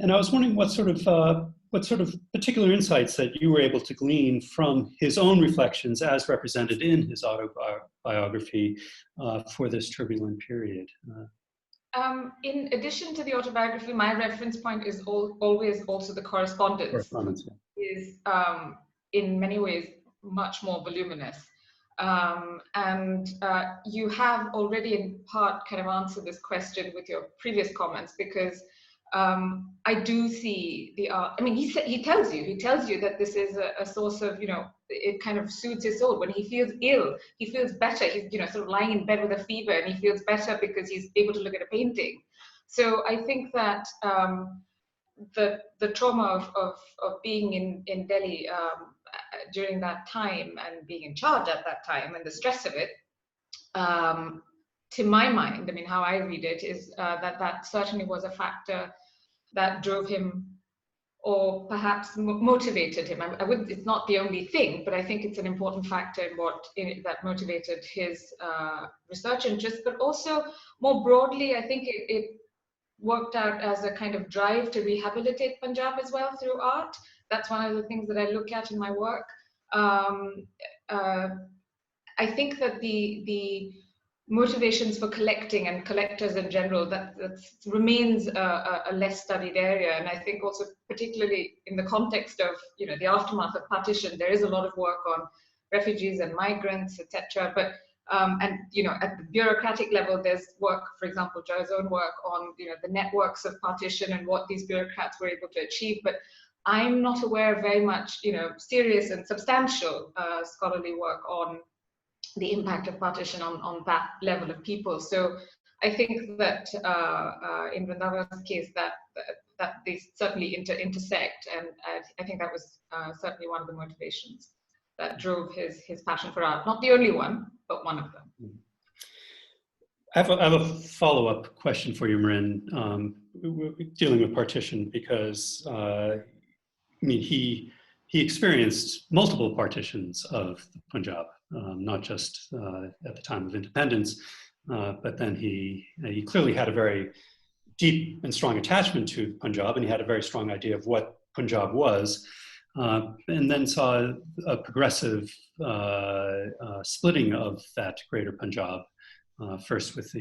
And I was wondering what sort of particular insights that you were able to glean from his own reflections as represented in his autobiography for this turbulent period. In addition to the autobiography, my reference point is always also the correspondence. Correspondence, yeah. Is in many ways much more voluminous. And you have already in part kind of answered this question with your previous comments, because I do see the art. I mean, he tells you that this is a source of, it kind of soothes his soul. When he feels ill, he feels better. He's, sort of lying in bed with a fever, and he feels better because he's able to look at a painting. So I think that the trauma of being in Delhi during that time and being in charge at that time and the stress of it, to my mind, I mean, how I read it is that certainly was a factor that drove him, or perhaps motivated him. It's not the only thing, but I think it's an important factor that motivated his research interest. But also more broadly, I think it worked out as a kind of drive to rehabilitate Punjab as well through art. That's one of the things that I look at in my work. I think that the motivations for collecting and collectors in general, that remains a less studied area. And I think also particularly in the context of the aftermath of partition, there is a lot of work on refugees and migrants, etc. But and at the bureaucratic level, there's work, for example, Joe's own work on the networks of partition and what these bureaucrats were able to achieve. But I'm not aware of very much serious and substantial scholarly work on the impact of partition on that level of people. So I think that in Randhava's case, that they certainly intersect, and I think that was certainly one of the motivations that drove his passion for art. Not the only one, but one of them. I have a follow-up question for you, Mrin, dealing with partition, because he experienced multiple partitions of Punjab, not just at the time of independence, but then he clearly had a very deep and strong attachment to Punjab, and he had a very strong idea of what Punjab was, and then saw a progressive splitting of that greater Punjab, first with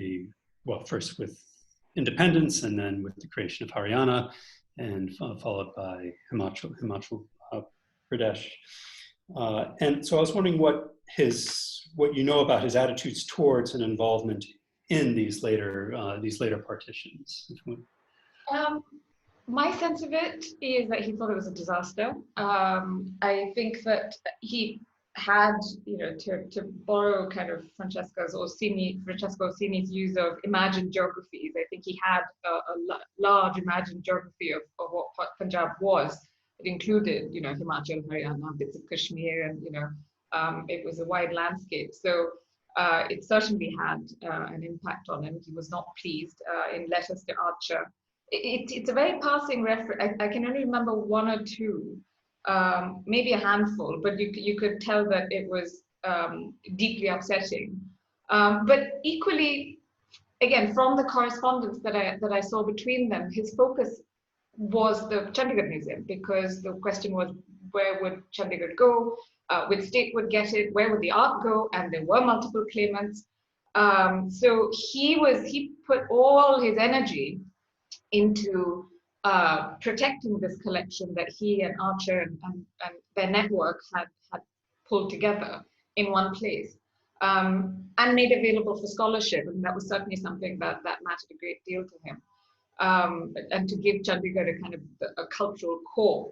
independence, and then with the creation of Haryana, and followed by Himachal Pradesh. And so I was wondering what you know about his attitudes towards and involvement in these later partitions. My sense of it is that he thought it was a disaster. I think that he had, to borrow kind of Francesco Orsini's use of imagined geographies. I think he had a large imagined geography of what Punjab was. It included, Himachal, Haryana, bits of Kashmir, and it was a wide landscape. So it certainly had an impact on him. He was not pleased. In letters to Archer, it's a very passing reference. I can only remember one or two, maybe a handful, but you could tell that it was deeply upsetting. But equally, again, from the correspondence that I saw between them, his focus was the Chandigarh Museum, because the question was, where would Chandigarh go? Which state would get it? Where would the art go? And there were multiple claimants. So he put all his energy into protecting this collection that he and Archer and their network had pulled together in one place, and made available for scholarship. And that was certainly something that mattered a great deal to him. And to give Chandigarh a kind of a cultural core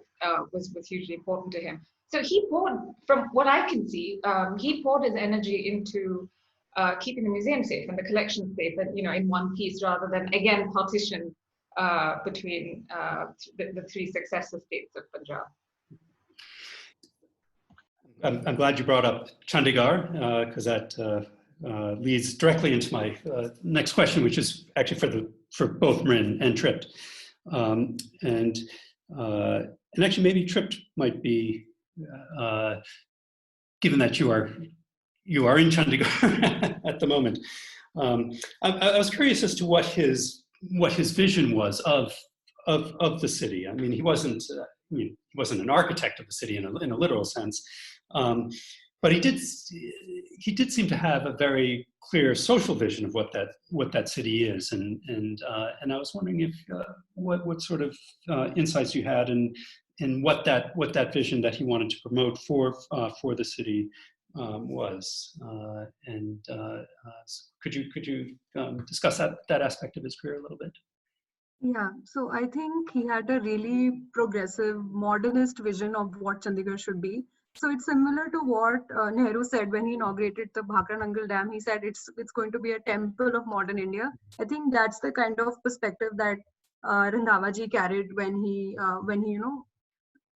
was hugely important to him. So he poured, from what I can see, he poured his energy into keeping the museum safe and the collection safe, and in one piece, rather than again partition between the three successive states of Punjab. I'm glad you brought up Chandigarh, because that leads directly into my next question, which is actually for both Mrin and Tript. And actually maybe Tript might be, given that you are in Chandigarh at the moment. I was curious as to what his vision was of the city. I mean, he wasn't an architect of the city in a literal sense, but he did seem to have a very clear social vision of what that city is, and I was wondering if what sort of insights you had in what that vision that he wanted to promote for the city was, and could you discuss that aspect of his career a little bit? Yeah, so I think he had a really progressive, modernist vision of what Chandigarh should be. So it's similar to what Nehru said when he inaugurated the Bhakra Nangal Dam. He said it's going to be a temple of modern India. I think that's the kind of perspective that Randhawa ji carried when he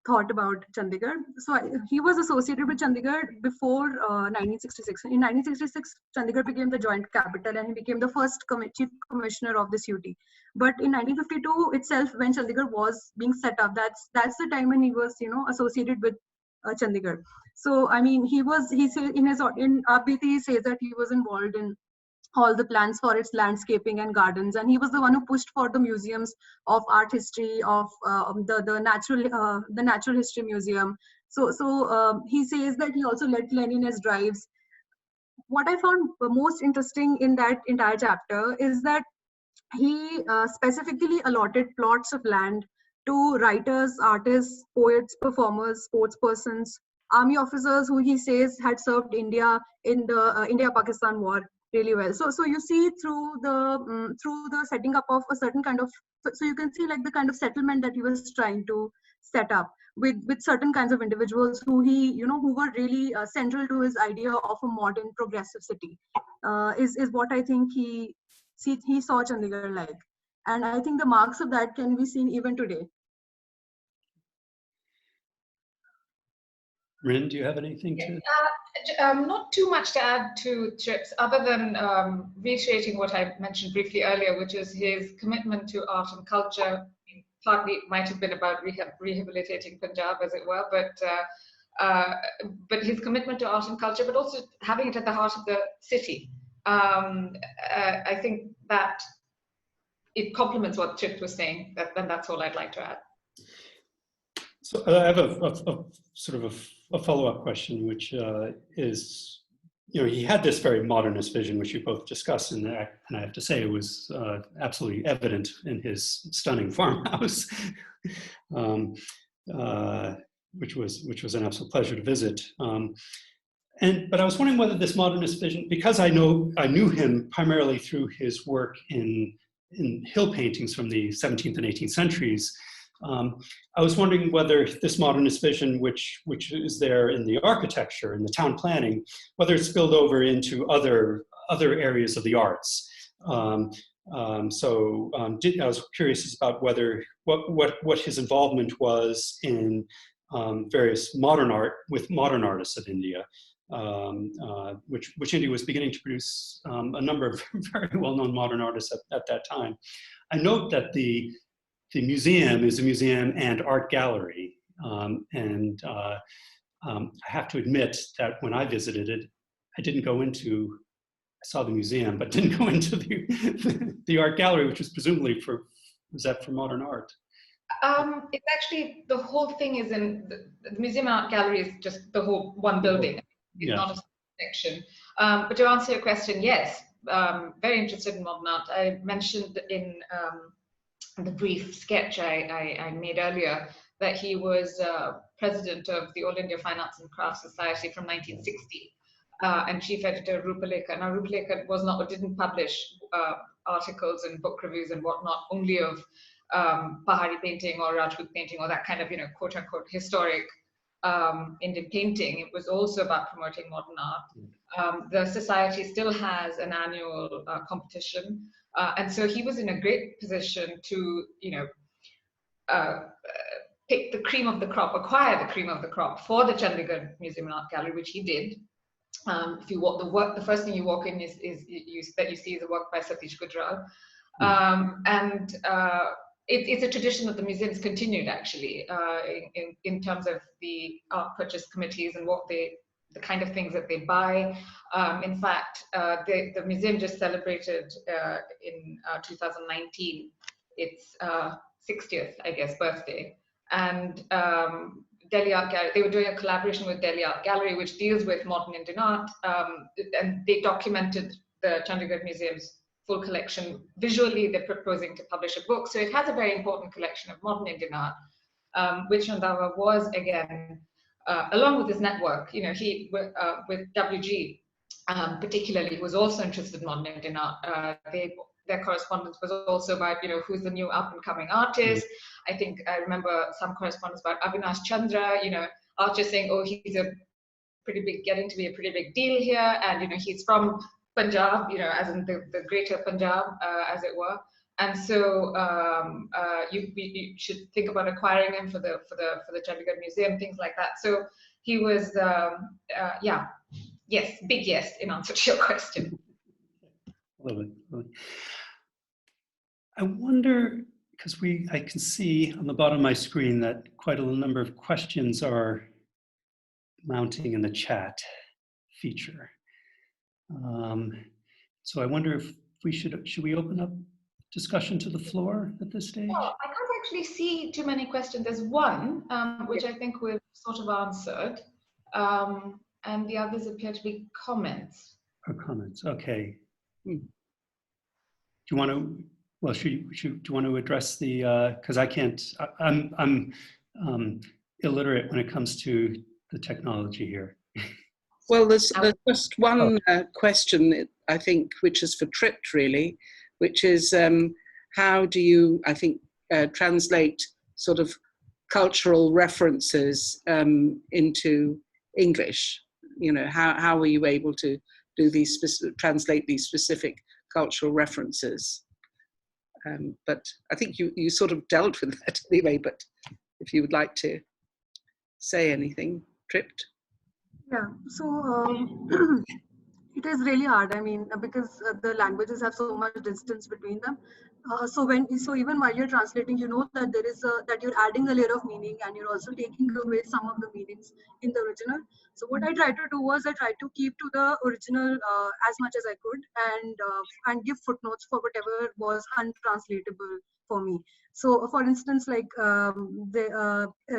thought about Chandigarh. So he was associated with Chandigarh before 1966. In 1966, Chandigarh became the joint capital, and he became the first chief commissioner of this UT. But in 1952 itself, when Chandigarh was being set up, that's the time when he was associated with Chandigarh. So I mean, he said in Aap Beeti, he says that he was involved in all the plans for its landscaping and gardens, and he was the one who pushed for the museums of art history, of the natural history museum. So he says that he also led cleanliness drives. What I found most interesting in that entire chapter is that he specifically allotted plots of land to writers, artists, poets, performers, sports persons, army officers who he says had served India in the India-Pakistan war really well. So you see through the setting up of a certain kind of, so you can see like the kind of settlement that he was trying to set up with certain kinds of individuals who who were really central to his idea of a modern progressive city, is what I think he saw Chandigarh like. And I think the marks of that can be seen even today. Mrin, do you have anything to? Not too much to add to Trip's, other than reiterating what I mentioned briefly earlier, which is his commitment to art and culture. Partly it might have been about rehabilitating Punjab, as it were, but his commitment to art and culture, but also having it at the heart of the city. I think that it complements what Tript was saying, and that's all I'd like to add. So I have a sort of a follow-up question, which is, he had this very modernist vision, which you both discussed, and I have to say it was absolutely evident in his stunning farmhouse, which was an absolute pleasure to visit. But I was wondering whether this modernist vision, because I knew him primarily through his work in in hill paintings from the 17th and 18th centuries. I was wondering whether this modernist vision, which is there in the architecture and the town planning, whether it spilled over into other areas of the arts. I was curious about whether what his involvement was in various modern art with modern artists of India, which India was beginning to produce a number of very well-known modern artists at that time. I note that the museum is a museum and art gallery, and I have to admit that when I visited it, I saw the museum, but didn't go into the art gallery, which was presumably was that for modern art? It's actually, the whole thing is in the museum and art gallery is just the whole one building. It's not a section. But to answer your question, yes, very interested in modern art. I mentioned in the brief sketch I made earlier that he was president of the All India Fine Arts and Crafts Society from 1960 and chief editor of Rupalekha. Now Rupalekha didn't publish articles and book reviews and whatnot only of Pahari painting or Rajput painting or that kind of, quote unquote historic Indian painting. It was also about promoting modern art. The society still has an annual competition, and so he was in a great position to, pick the cream of the crop, acquire the cream of the crop for the Chandigarh Museum and Art Gallery, which he did. If you walk the first thing you walk in is that you see is a work by Satish Gujral, and it's a tradition that the museum's continued actually in terms of the art purchase committees and what the kind of things that they buy. In fact, the museum just celebrated in 2019 its 60th, I guess, birthday, and Delhi Art Gallery, they were doing a collaboration with Delhi Art Gallery, which deals with modern Indian art, and they documented the Chandigarh Museum's full collection. Visually, they're proposing to publish a book. So it has a very important collection of modern Indian art, which Randhawa was, again, along with his network, he, with WG particularly, was also interested in modern Indian art. Their correspondence was also about, who's the new up-and-coming artist. I think I remember some correspondence about Avinash Chandra, artists saying, oh, he's getting to be a pretty big deal here, and he's from Punjab, as in the greater Punjab, as it were. And so you should think about acquiring him for the Chandigarh Museum, things like that. So he was, yes, big yes in answer to your question. Love it. I wonder, because I can see on the bottom of my screen that quite a number of questions are mounting in the chat feature. So I wonder if should we open up discussion to the floor at this stage? Well, I can't actually see too many questions. There's one, which I think we've sort of answered, and the others appear to be comments. Or comments, okay. Do you want to? Well, do you want to address the? Because I can't. I'm illiterate when it comes to the technology here. Well, there's just one question, I think, which is for Tript, really, which is how do you, I think, translate sort of cultural references into English? How were you able to do these translate these specific cultural references? But I think you sort of dealt with that anyway, but if you would like to say anything, Tript. Yeah, so it is really hard. I mean, because the languages have so much distance between them. So even while you're translating, you know that there is that you're adding a layer of meaning, and you're also taking away some of the meanings in the original. So what I tried to do was I tried to keep to the original as much as I could, and give footnotes for whatever was untranslatable for me. So, for instance, like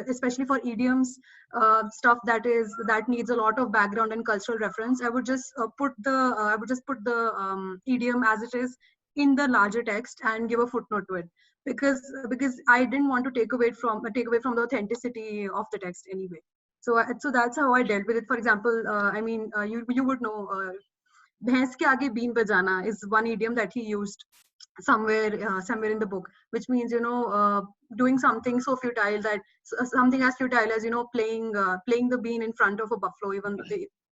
especially for idioms, stuff that needs a lot of background and cultural reference, I would just put the idiom as it is in the larger text and give a footnote to it, because I didn't want to take away from the authenticity of the text anyway. So that's how I dealt with it. For example, you would know, "Bhains ke aage been bajana" is one idiom that he used. somewhere in the book, which means, doing something so futile that something as futile as, playing the bean in front of a buffalo. Even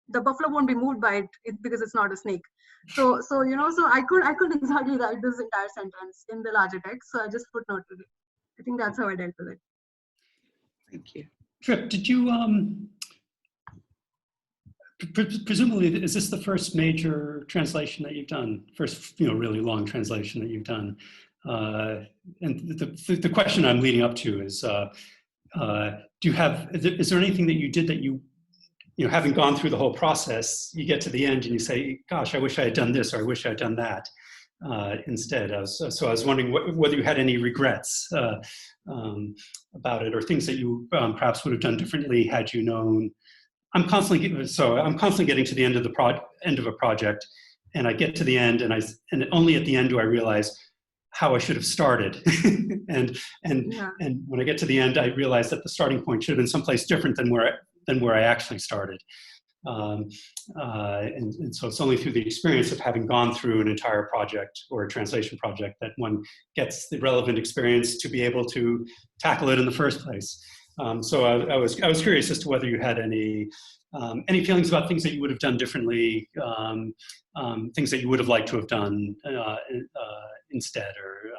the buffalo won't be moved by it because it's not a snake. So I could exactly write this entire sentence in the larger text. So I just footnoted it. I think that's how I dealt with it. Thank you. Tripp, did you presumably, is this the first major translation that you've done? First, really long translation that you've done? And the question I'm leading up to is, is there anything that you did that you having gone through the whole process, you get to the end and you say, gosh, I wish I had done this, or I wish I had done that instead. So I was wondering whether you had any regrets about it, or things that you perhaps would have done differently had you known. I'm constantly getting to the end of a project, and I get to the end, and only at the end do I realize how I should have started. and when I get to the end, I realize that the starting point should have been someplace different than where I actually started. And so it's only through the experience of having gone through an entire project or a translation project that one gets the relevant experience to be able to tackle it in the first place. So I was curious as to whether you had any feelings about things that you would have done differently, things that you would have liked to have done instead, or.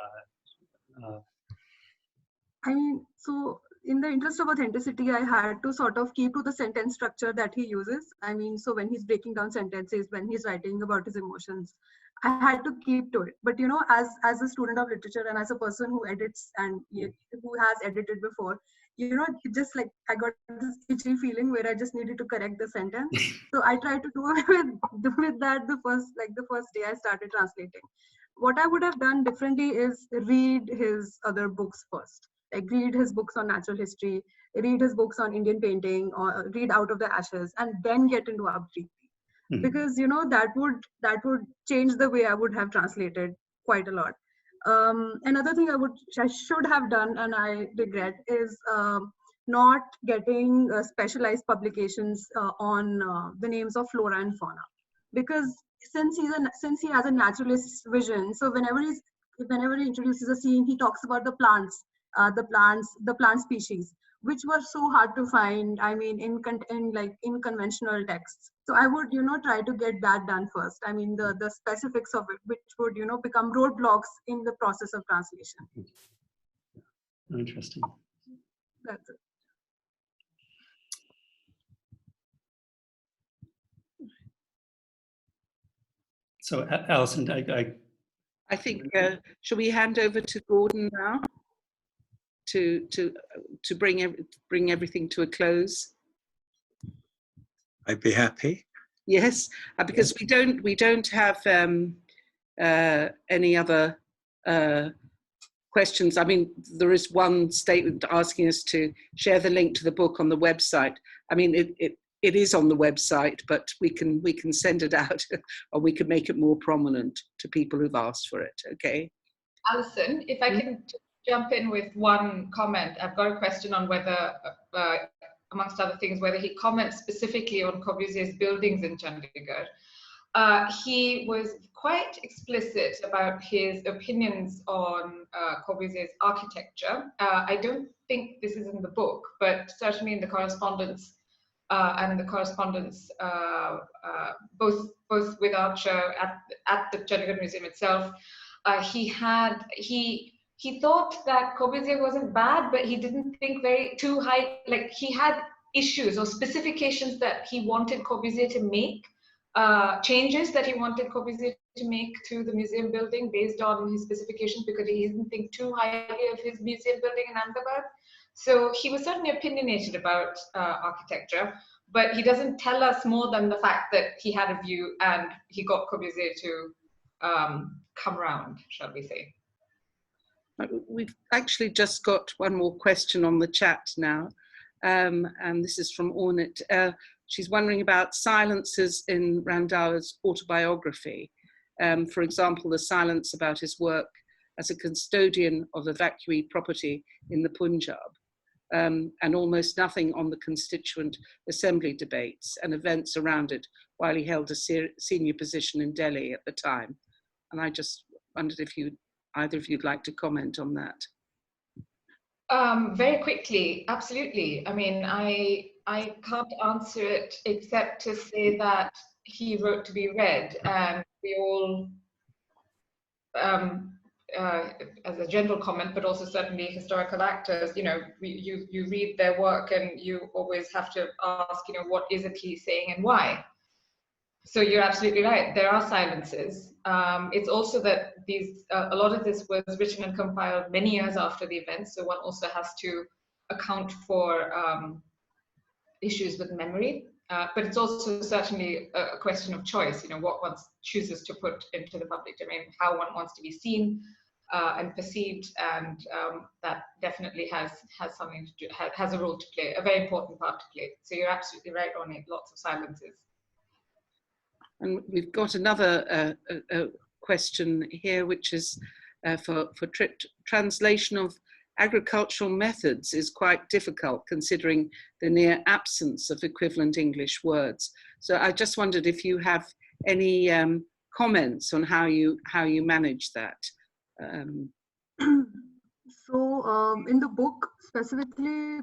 So in the interest of authenticity, I had to sort of keep to the sentence structure that he uses. So when he's breaking down sentences, when he's writing about his emotions, I had to keep to it. But as a student of literature and as a person who edits and who has edited before, just like I got this itchy feeling where I just needed to correct the sentence. So I tried to do it with that the first day I started translating. What I would have done differently is read his other books first. Like read his books on natural history, read his books on Indian painting, or read Out of the Ashes, and then get into Aap Beeti. Because that would change the way I would have translated quite a lot. Another thing I should have done, and I regret, is not getting specialized publications on the names of flora and fauna, because since he has a naturalist vision, so whenever he introduces a scene, he talks about the plants, the plant species, which were so hard to find. In conventional texts. So I would try to get that done first. The specifics of it, which would become roadblocks in the process of translation. Interesting. That's it. So Alison, I think shall we hand over to Gordon now to bring everything to a close? I'd be happy. Yes, because we don't have any other questions. There is one statement asking us to share the link to the book on the website. It is on the website, but we can send it out, or we can make it more prominent to people who've asked for it. Okay. Alison, if I can jump in with one comment. I've got a question on whether, amongst other things, whether he comments specifically on Corbusier's buildings in Chandigarh. He was quite explicit about his opinions on Corbusier's architecture. I don't think this is in the book, but certainly in the correspondence, both with Archer at the Chandigarh Museum itself, he thought that Corbusier wasn't bad, but he didn't think too high. Like, he had issues or specifications that he wanted Corbusier to make, changes that he wanted Corbusier to make to the museum building based on his specifications, because he didn't think too highly of his museum building in Ahmedabad. So he was certainly opinionated about architecture, but he doesn't tell us more than the fact that he had a view and he got Corbusier to come around, shall we say. We've actually just got one more question on the chat now, and this is from Ornit. She's wondering about silences in Randhawa's autobiography. For example, the silence about his work as a custodian of evacuee property in the Punjab, and almost nothing on the Constituent Assembly debates and events around it while he held a senior position in Delhi at the time. And I just wondered if you'd either of you'd like to comment on that. Very quickly, absolutely. I mean, I can't answer it except to say that he wrote to be read, and we all, as a general comment, but also certainly historical actors, you know, you read their work and you always have to ask, you know, what is it he's saying and why? So you're absolutely right. There are silences. It's also that a lot of this was written and compiled many years after the event, so one also has to account for issues with memory. But it's also certainly a question of choice. You know, what one chooses to put into the public domain, how one wants to be seen and perceived, and that definitely has something to do, has a role to play, a very important part to play. So you're absolutely right on it. Lots of silences. And we've got another question here, which is for Tript. Translation of agricultural methods is quite difficult considering the near absence of equivalent English words. So I just wondered if you have any comments on how you manage that. So in the book specifically,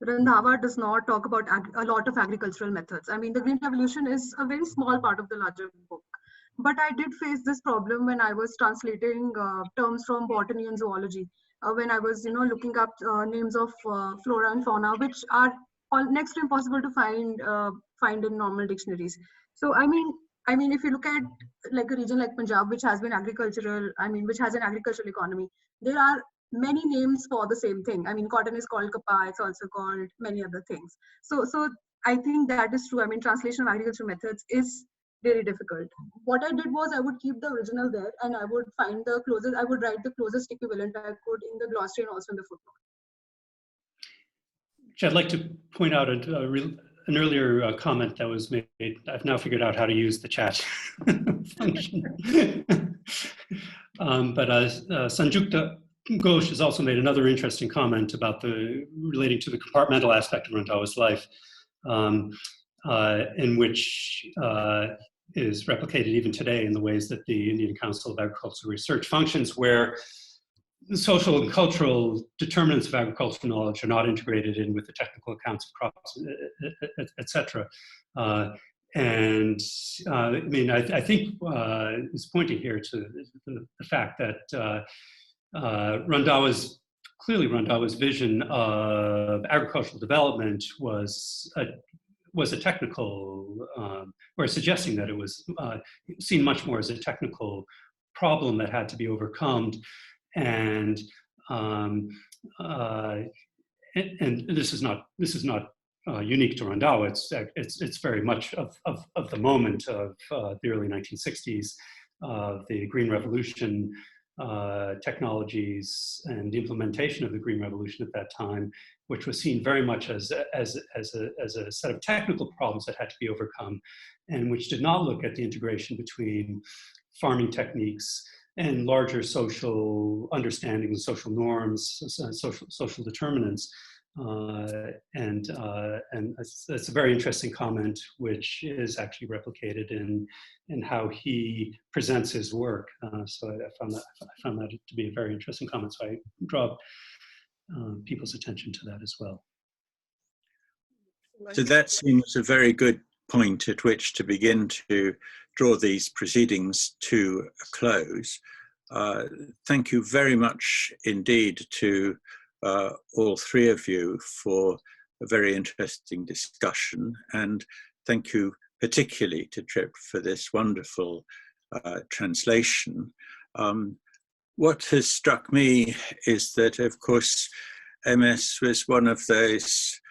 Randhawa does not talk about a lot of agricultural methods. I mean, the Green Revolution is a very small part of the larger book. But I did face this problem when I was translating terms from botany and zoology. When I was, looking up names of flora and fauna, which are next to impossible to find in normal dictionaries. So I mean, if you look at like a region like Punjab, which has been agricultural, which has an agricultural economy, there are many names for the same thing. I mean, cotton is called kapa, it's also called many other things. So I think that is true. I mean, translation of agricultural methods is very difficult. What I did was I would keep the original there and I would find the closest, I would write the closest equivalent I could in the glossary and also in the footnote. I'd like to point out an earlier comment that was made. I've now figured out how to use the chat function. But Sanjukta Ghosh has also made another interesting comment about relating to the compartmental aspect of Randhawa's life, in which is replicated even today in the ways that the Indian Council of Agricultural Research functions, where the social and cultural determinants of agricultural knowledge are not integrated in with the technical accounts of crops, etc. And I mean, I think it's pointing here to the fact that Randhawa's vision of agricultural development was a technical, or suggesting that it was seen much more as a technical problem that had to be overcome, and this is not unique to Randhawa. It's very much of the moment of the early 1960s, the Green Revolution. Technologies and the implementation of the Green Revolution at that time, which was seen very much as a set of technical problems that had to be overcome, and which did not look at the integration between farming techniques and larger social understandings, social norms, social determinants. And that's a very interesting comment, which is actually replicated in how he presents his work. So I found that to be a very interesting comment. So I draw people's attention to that as well. So that seems a very good point at which to begin to draw these proceedings to a close. Thank you very much indeed to all three of you for a very interesting discussion, and thank you particularly to Tript for this wonderful translation. What has struck me is that, of course, MS was one of those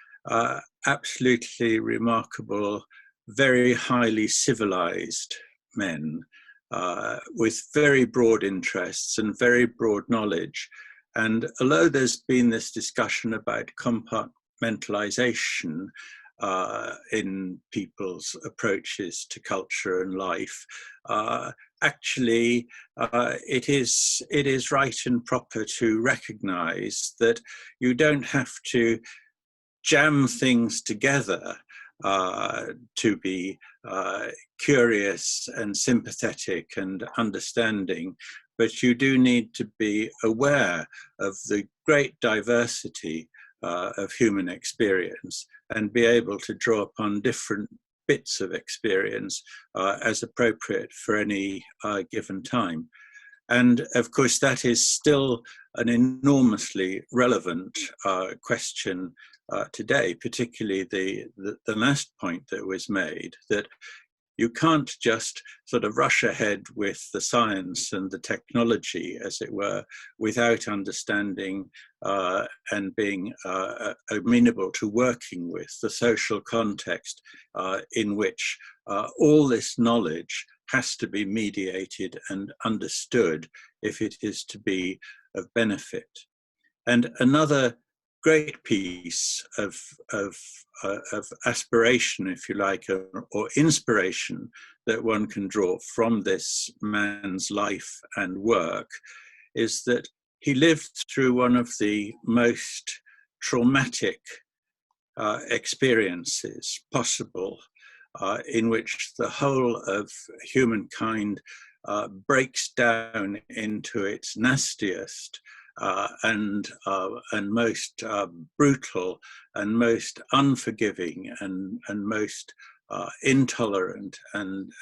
absolutely remarkable, very highly civilized men with very broad interests and very broad knowledge. And although there's been this discussion about compartmentalization in people's approaches to culture and life, actually it is right and proper to recognize that you don't have to jam things together to be curious and sympathetic and understanding, but you do need to be aware of the great diversity of human experience and be able to draw upon different bits of experience as appropriate for any given time. And of course, that is still an enormously relevant question today, particularly the last point that was made, that you can't just sort of rush ahead with the science and the technology, as it were, without understanding and being amenable to working with the social context in which all this knowledge has to be mediated and understood if it is to be of benefit. And another great piece of aspiration, if you like, or inspiration that one can draw from this man's life and work is that he lived through one of the most traumatic experiences possible, in which the whole of humankind breaks down into its nastiest and most brutal and most unforgiving and most intolerant and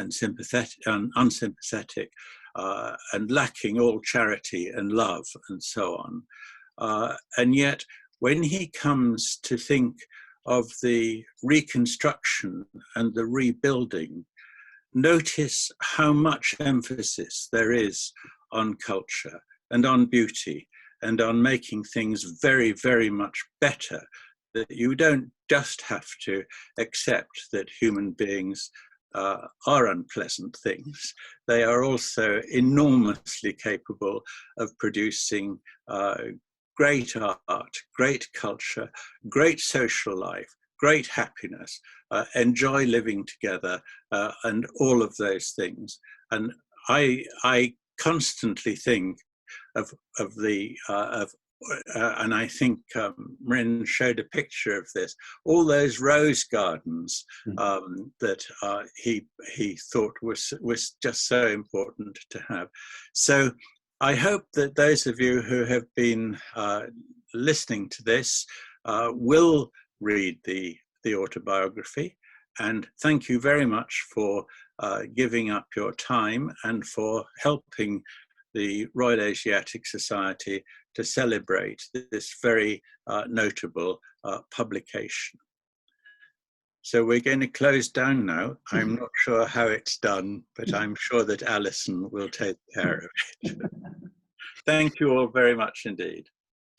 sympathetic and unsympathetic and lacking all charity and love and so on. And yet, when he comes to think of the reconstruction and the rebuilding, notice how much emphasis there is on culture and on beauty and on making things very, very much better, that you don't just have to accept that human beings are unpleasant things. They are also enormously capable of producing great art, great culture, great social life, great happiness, enjoy living together, and all of those things. And I constantly think of and I think Mrin showed a picture of this, all those rose gardens that he thought was just so important to have. So I hope that those of you who have been listening to this will read the autobiography, and thank you very much for giving up your time and for helping the Royal Asiatic Society to celebrate this very notable publication. So we're going to close down now. I'm not sure how it's done, but I'm sure that Alison will take care of it. Thank you all very much indeed.